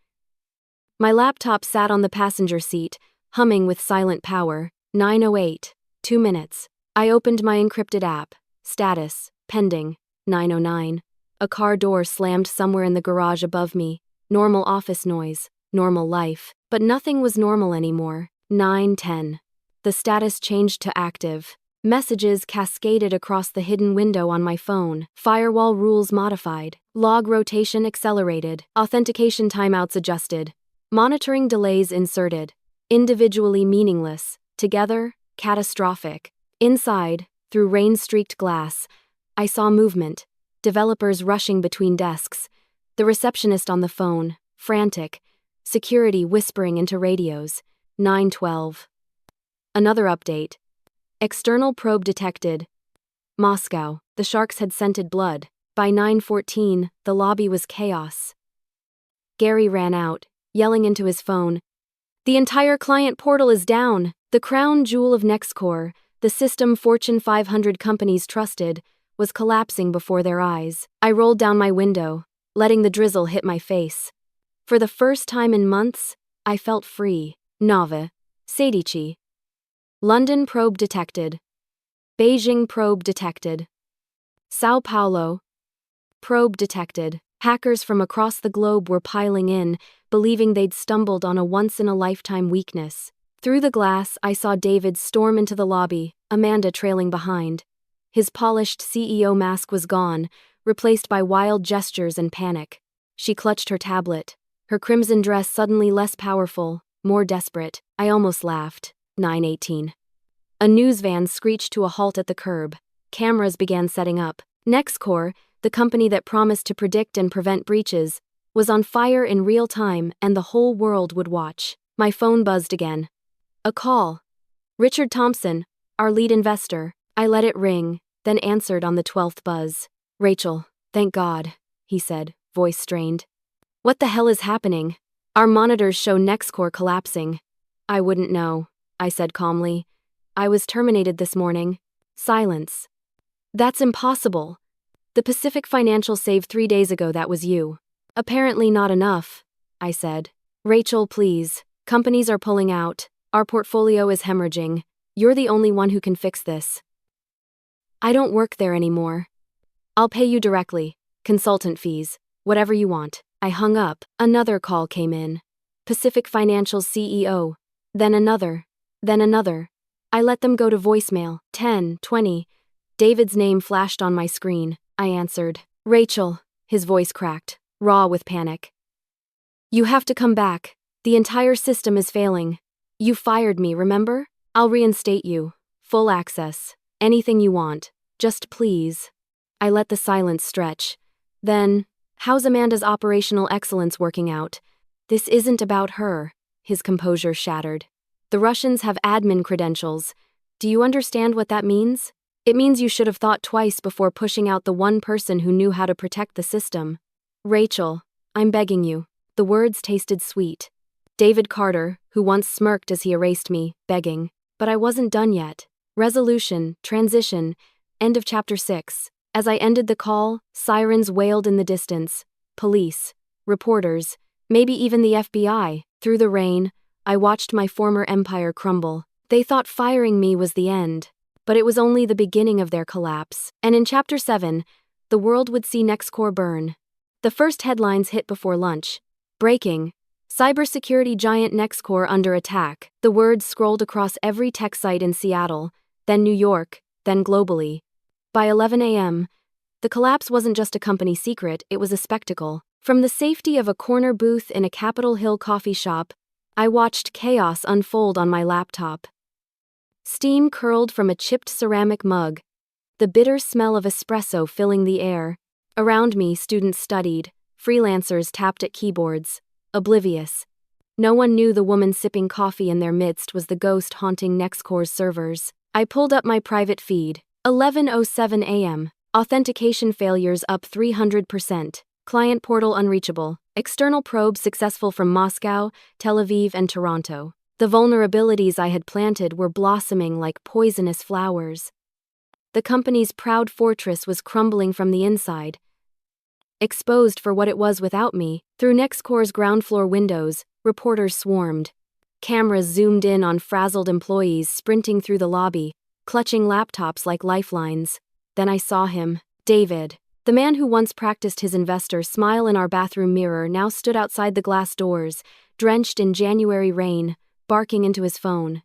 My laptop sat on the passenger seat, humming with silent power. 9:08. 2 minutes. I opened my encrypted app. Status, pending. 9:09. A car door slammed somewhere in the garage above me. Normal office noise. Normal life. But nothing was normal anymore. 9:10. The status changed to active. Messages cascaded across the hidden window on my phone. Firewall rules modified. Log rotation accelerated. Authentication timeouts adjusted. Monitoring delays inserted. Individually meaningless. Together, catastrophic. Inside, through rain-streaked glass, I saw movement. Developers rushing between desks. The receptionist on the phone, frantic. Security whispering into radios. 9:12. Another update. External probe detected. Moscow. The sharks had scented blood. By 9:14, the lobby was chaos. Gary ran out, yelling into his phone. The entire client portal is down. The crown jewel of NextCore, the system Fortune 500 companies trusted, was collapsing before their eyes. I rolled down my window, letting the drizzle hit my face. For the first time in months, I felt free. Nowy Sądecki. London probe detected. Beijing probe detected. Sao Paulo probe detected. Hackers from across the globe were piling in, believing they'd stumbled on a once-in-a-lifetime weakness. Through the glass, I saw David storm into the lobby, Amanda trailing behind. His polished CEO mask was gone, replaced by wild gestures and panic. She clutched her tablet, her crimson dress suddenly less powerful, more desperate. I almost laughed. 9:18. A news van screeched to a halt at the curb. Cameras began setting up. NextCore, the company that promised to predict and prevent breaches, was on fire in real time, and the whole world would watch. My phone buzzed again. A call. Richard Thompson, our lead investor. I let it ring, then answered on the 12th buzz. Rachel, thank God, he said, voice strained. What the hell is happening? Our monitors show NextCore collapsing. I wouldn't know, I said calmly. I was terminated this morning. Silence. That's impossible. The Pacific Financial saved 3 days ago. That was you. Apparently not enough, I said. Rachel, please. Companies are pulling out. Our portfolio is hemorrhaging. You're the only one who can fix this. I don't work there anymore. I'll pay you directly. Consultant fees. Whatever you want. I hung up. Another call came in. Pacific Financial's CEO. Then another. Then another. I let them go to voicemail. 10, 20. David's name flashed on my screen. I answered. Rachel. His voice cracked, raw with panic. You have to come back. The entire system is failing. You fired me, remember? I'll reinstate you. Full access. Anything you want. Just please. I let the silence stretch. Then, how's Amanda's operational excellence working out? This isn't about her. His composure shattered. The Russians have admin credentials. Do you understand what that means? It means you should have thought twice before pushing out the one person who knew how to protect the system. Rachel, I'm begging you. The words tasted sweet. David Carter, who once smirked as he erased me, begging. But I wasn't done yet. Resolution, transition, end of chapter 6. As I ended the call, sirens wailed in the distance. Police, reporters, maybe even the FBI. Through the rain, I watched my former empire crumble. They thought firing me was the end. But it was only the beginning of their collapse. And in chapter 7, the world would see NextCore burn. The first headlines hit before lunch. Breaking. Cybersecurity giant NextCore under attack. The words scrolled across every tech site in Seattle, then New York, then globally. By 11 a.m., the collapse wasn't just a company secret, it was a spectacle. From the safety of a corner booth in a Capitol Hill coffee shop, I watched chaos unfold on my laptop. Steam curled from a chipped ceramic mug, the bitter smell of espresso filling the air. Around me, students studied, freelancers tapped at keyboards, oblivious. No one knew the woman sipping coffee in their midst was the ghost haunting NextCore's servers. I pulled up my private feed. 11:07 a.m. Authentication failures up 300%. Client portal unreachable. External probe successful from Moscow, Tel Aviv, and Toronto. The vulnerabilities I had planted were blossoming like poisonous flowers. The company's proud fortress was crumbling from the inside. Exposed for what it was without me, through Nextcore's ground floor windows, reporters swarmed. Cameras zoomed in on frazzled employees sprinting through the lobby, clutching laptops like lifelines. Then I saw him, David. The man who once practiced his investor smile in our bathroom mirror now stood outside the glass doors, drenched in January rain, barking into his phone.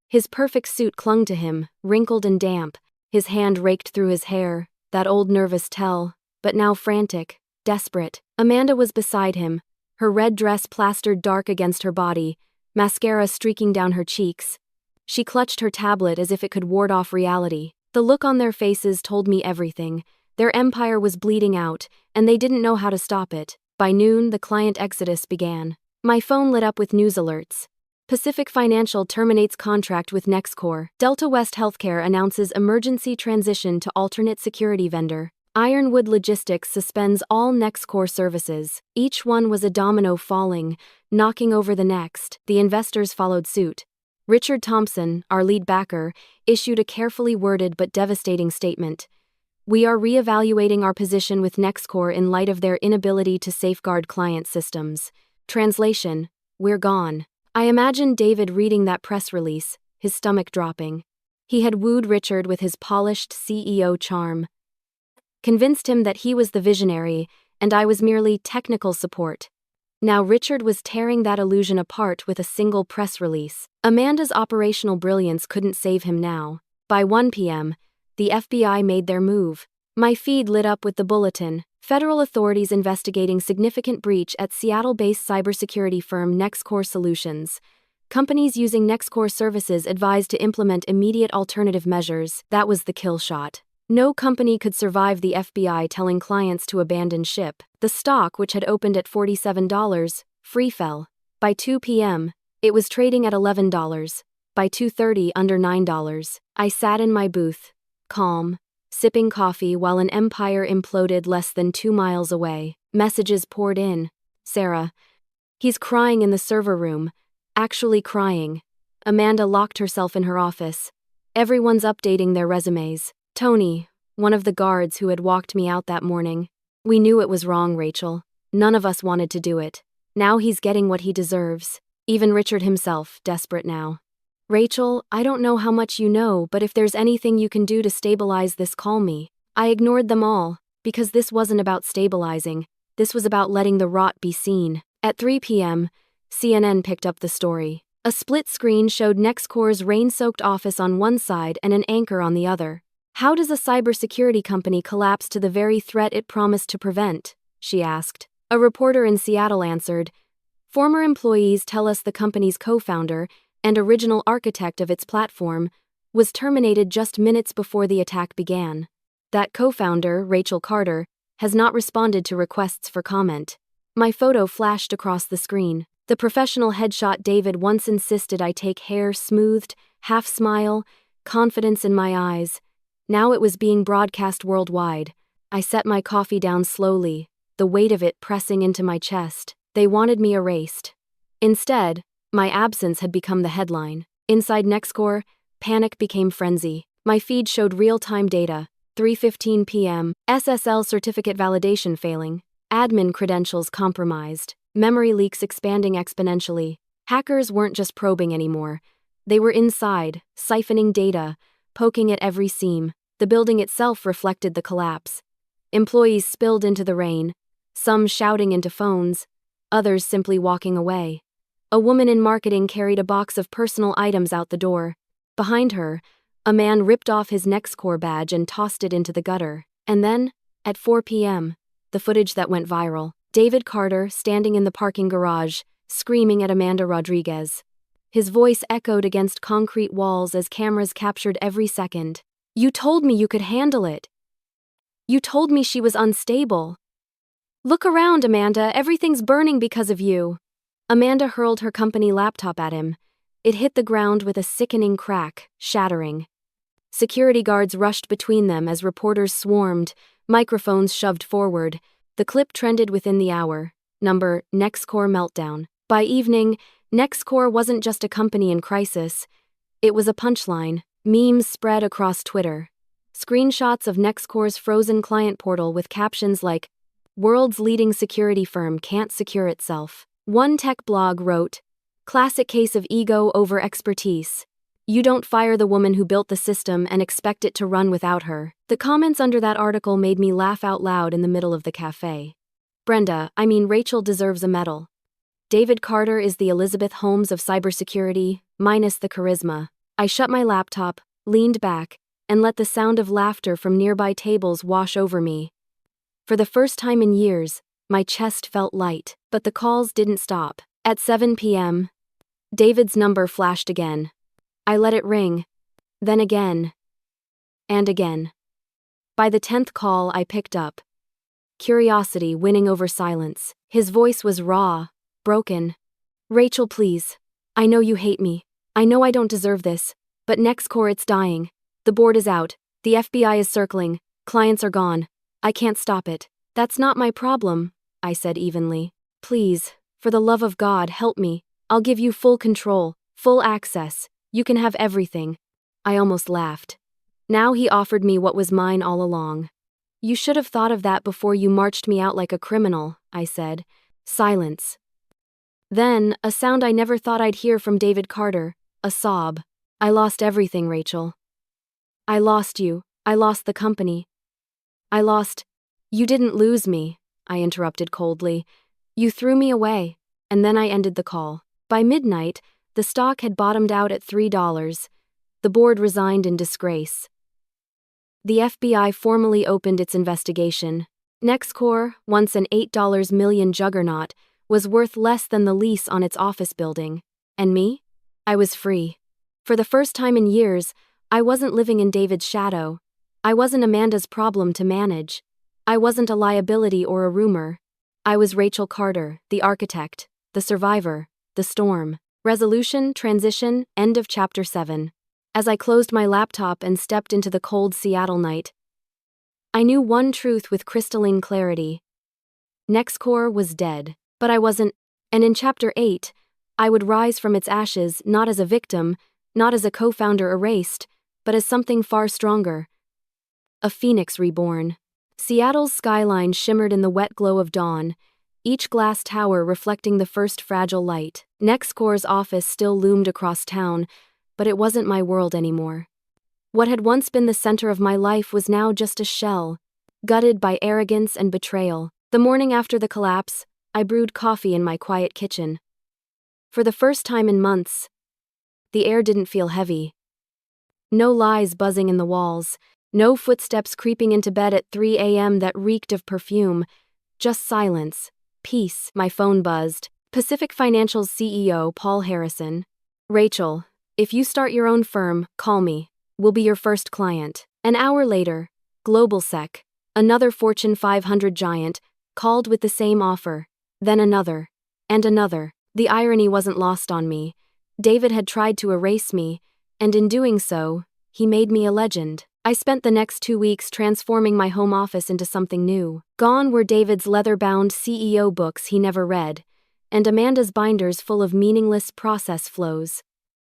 His perfect suit clung to him, wrinkled and damp, his hand raked through his hair, that old nervous tell, but now frantic, desperate. Amanda was beside him, her red dress plastered dark against her body, mascara streaking down her cheeks. She clutched her tablet as if it could ward off reality. The look on their faces told me everything. Their empire was bleeding out, and they didn't know how to stop it. By noon, the client exodus began. My phone lit up with news alerts. Pacific Financial terminates contract with Nextcore. Delta West Healthcare announces emergency transition to alternate security vendor. Ironwood Logistics suspends all Nextcore services. Each one was a domino falling, knocking over the next. The investors followed suit. Richard Thompson, our lead backer, issued a carefully worded but devastating statement. We are reevaluating our position with Nextcore in light of their inability to safeguard client systems. Translation: we're gone. I imagined David reading that press release, his stomach dropping. He had wooed Richard with his polished CEO charm, convinced him that he was the visionary, and I was merely technical support. Now Richard was tearing that illusion apart with a single press release. Amanda's operational brilliance couldn't save him now. By 1 p.m., the FBI made their move. My feed lit up with the bulletin. Federal authorities investigating significant breach at Seattle-based cybersecurity firm Nextcore Solutions. Companies using Nextcore services advised to implement immediate alternative measures. That was the kill shot. No company could survive the FBI telling clients to abandon ship. The stock, which had opened at $47, free fell. By 2 p.m., it was trading at $11. By 2:30, under $9. I sat in my booth, calm, sipping coffee while an empire imploded less than 2 miles away. Messages poured in. Sarah. He's crying in the server room. Actually crying. Amanda locked herself in her office. Everyone's updating their resumes. Tony, one of the guards who had walked me out that morning. We knew it was wrong, Rachel. None of us wanted to do it. Now he's getting what he deserves. Even Richard himself, desperate now. Rachel, I don't know how much you know, but if there's anything you can do to stabilize this, call me. I ignored them all, because this wasn't about stabilizing. This was about letting the rot be seen. At 3 p.m., CNN picked up the story. A split screen showed Nextcore's rain-soaked office on one side and an anchor on the other. How does a cybersecurity company collapse to the very threat it promised to prevent? She asked. A reporter in Seattle answered, former employees tell us the company's co-founder and original architect of its platform was terminated just minutes before the attack began. That co-founder, Rachel Carter, has not responded to requests for comment. My photo flashed across the screen. The professional headshot David once insisted I take, hair smoothed, half smile, confidence in my eyes. Now it was being broadcast worldwide. I set my coffee down slowly, the weight of it pressing into my chest. They wanted me erased. Instead, my absence had become the headline. Inside Nextcore, panic became frenzy. My feed showed real-time data. 3:15 p.m., SSL certificate validation failing, admin credentials compromised, memory leaks expanding exponentially. Hackers weren't just probing anymore. They were inside, siphoning data, poking at every seam. The building itself reflected the collapse. Employees spilled into the rain, some shouting into phones, others simply walking away. A woman in marketing carried a box of personal items out the door. Behind her, a man ripped off his Nextcore badge and tossed it into the gutter. And then, at 4 p.m., the footage that went viral. David Carter standing in the parking garage, screaming at Amanda Rodriguez. His voice echoed against concrete walls as cameras captured every second. You told me you could handle it. You told me she was unstable. Look around, Amanda, everything's burning because of you. Amanda hurled her company laptop at him. It hit the ground with a sickening crack, shattering. Security guards rushed between them as reporters swarmed, microphones shoved forward. The clip trended within the hour. Number, NextCore meltdown. By evening, NextCore wasn't just a company in crisis. It was a punchline. Memes spread across Twitter. Screenshots of NextCore's frozen client portal with captions like, "World's leading security firm can't secure itself." One tech blog wrote, "Classic case of ego over expertise. You don't fire the woman who built the system and expect it to run without her." The comments under that article made me laugh out loud in the middle of the cafe. Rachel deserves a medal. David Carter is the Elizabeth Holmes of cybersecurity, minus the charisma. I shut my laptop, leaned back, and let the sound of laughter from nearby tables wash over me. For the first time in years, my chest felt light, but the calls didn't stop. At 7 p.m., David's number flashed again. I let it ring, then again, and again. By the 10th call, I picked up. Curiosity winning over silence. His voice was raw, broken. "Rachel, please. I know you hate me. I know I don't deserve this, but NextCore, it's dying. The board is out. The FBI is circling. Clients are gone. I can't stop it." "That's not my problem," I said evenly. "Please, for the love of God, help me. I'll give you full control, full access. You can have everything." I almost laughed. Now he offered me what was mine all along. "You should have thought of that before you marched me out like a criminal," I said. Silence. Then, a sound I never thought I'd hear from David Carter, a sob. "I lost everything, Rachel. I lost you. I lost the company. I lost—" "You didn't lose me," I interrupted coldly. "You threw me away." And then I ended the call. By midnight, the stock had bottomed out at $3. The board resigned in disgrace. The FBI formally opened its investigation. NextCore, once an $8 million juggernaut, was worth less than the lease on its office building. And me? I was free. For the first time in years, I wasn't living in David's shadow. I wasn't Amanda's problem to manage. I wasn't a liability or a rumor. I was Rachel Carter, the architect, the survivor, the storm. Resolution, transition, end of chapter 7. As I closed my laptop and stepped into the cold Seattle night, I knew one truth with crystalline clarity. NextCore was dead, but I wasn't, and in chapter 8, I would rise from its ashes not as a victim, not as a co-founder erased, but as something far stronger. A phoenix reborn. Seattle's skyline shimmered in the wet glow of dawn, each glass tower reflecting the first fragile light. NextCore's office still loomed across town, but it wasn't my world anymore. What had once been the center of my life was now just a shell, gutted by arrogance and betrayal. The morning after the collapse, I brewed coffee in my quiet kitchen. For the first time in months, the air didn't feel heavy. No lies buzzing in the walls, no footsteps creeping into bed at 3 a.m. that reeked of perfume, just silence, peace. My phone buzzed. Pacific Financial's CEO, Paul Harrison. "Rachel, if you start your own firm, call me. We'll be your first client." An hour later, GlobalSec, another Fortune 500 giant, called with the same offer. Then another. And another. The irony wasn't lost on me. David had tried to erase me, and in doing so, he made me a legend. I spent the next 2 weeks transforming my home office into something new. Gone were David's leather-bound CEO books he never read, and Amanda's binders full of meaningless process flows.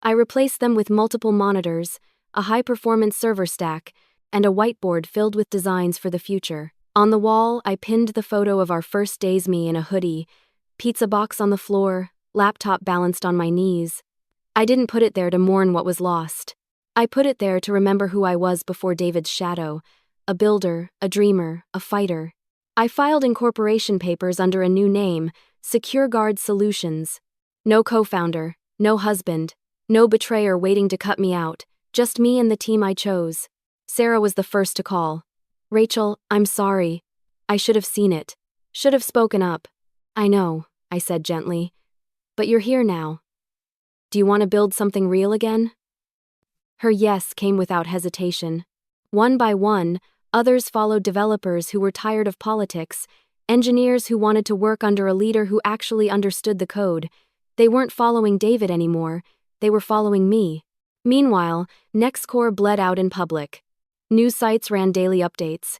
I replaced them with multiple monitors, a high-performance server stack, and a whiteboard filled with designs for the future. On the wall, I pinned the photo of our first day's me in a hoodie, pizza box on the floor, laptop balanced on my knees. I didn't put it there to mourn what was lost. I put it there to remember who I was before David's shadow, a builder, a dreamer, a fighter. I filed incorporation papers under a new name, Secure Guard Solutions. No co-founder, no husband, no betrayer waiting to cut me out, just me and the team I chose. Sarah was the first to call. "Rachel, I'm sorry. I should have seen it. Should have spoken up." "I know," I said gently. "But you're here now. Do you want to build something real again?" Her yes came without hesitation. One by one, others followed: developers who were tired of politics, engineers who wanted to work under a leader who actually understood the code. They weren't following David anymore, they were following me. Meanwhile, NextCore bled out in public. News sites ran daily updates.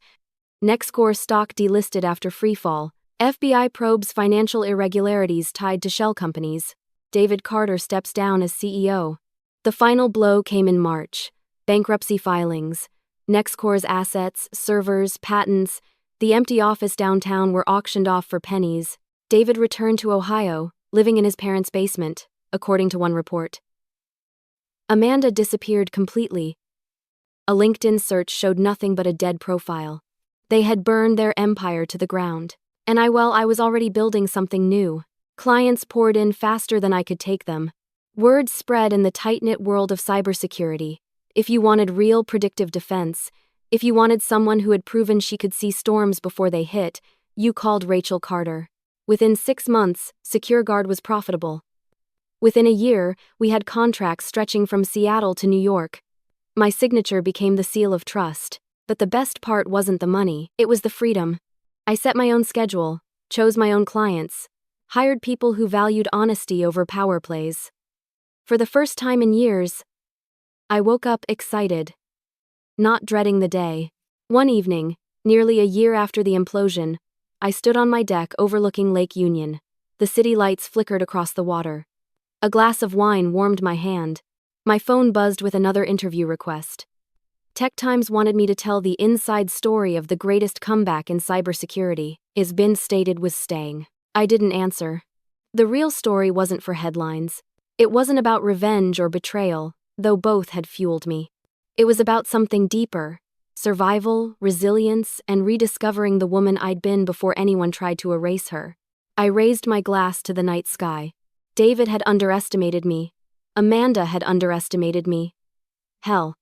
NextCore stock delisted after freefall. FBI probes financial irregularities tied to shell companies. David Carter steps down as CEO. The final blow came in March. Bankruptcy filings. NextCore's assets, servers, patents, the empty office downtown were auctioned off for pennies. David returned to Ohio, living in his parents' basement, according to one report. Amanda disappeared completely. A LinkedIn search showed nothing but a dead profile. They had burned their empire to the ground. And I was already building something new. Clients poured in faster than I could take them. Word spread in the tight-knit world of cybersecurity. If you wanted real predictive defense, if you wanted someone who had proven she could see storms before they hit, you called Rachel Carter. Within 6 months, SecureGuard was profitable. Within a year, we had contracts stretching from Seattle to New York. My signature became the seal of trust. But the best part wasn't the money, it was the freedom. I set my own schedule, chose my own clients, hired people who valued honesty over power plays. For the first time in years, I woke up excited, not dreading the day. One evening, nearly a year after the implosion, I stood on my deck overlooking Lake Union. The city lights flickered across the water. A glass of wine warmed my hand. My phone buzzed with another interview request. Tech Times wanted me to tell the inside story of the greatest comeback in cybersecurity. Is been stated was staying. I didn't answer. The real story wasn't for headlines. It wasn't about revenge or betrayal, though both had fueled me. It was about something deeper: survival, resilience, and rediscovering the woman I'd been before anyone tried to erase her. I raised my glass to the night sky. David had underestimated me. Amanda had underestimated me. Hell,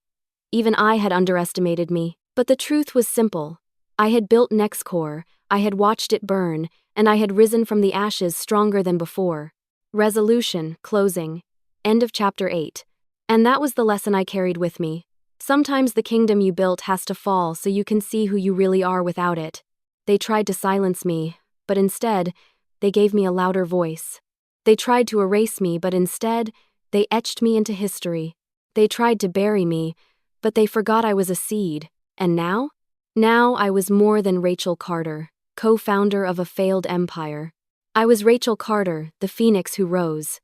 even I had underestimated me. But the truth was simple. I had built NextCore, I had watched it burn, and I had risen from the ashes stronger than before. Resolution, closing. End of chapter 8. And that was the lesson I carried with me. Sometimes the kingdom you built has to fall so you can see who you really are without it. They tried to silence me, but instead, they gave me a louder voice. They tried to erase me, but instead, they etched me into history. They tried to bury me, but they forgot I was a seed. And now? Now I was more than Rachel Carter, co-founder of a failed empire. I was Rachel Carter, the phoenix who rose.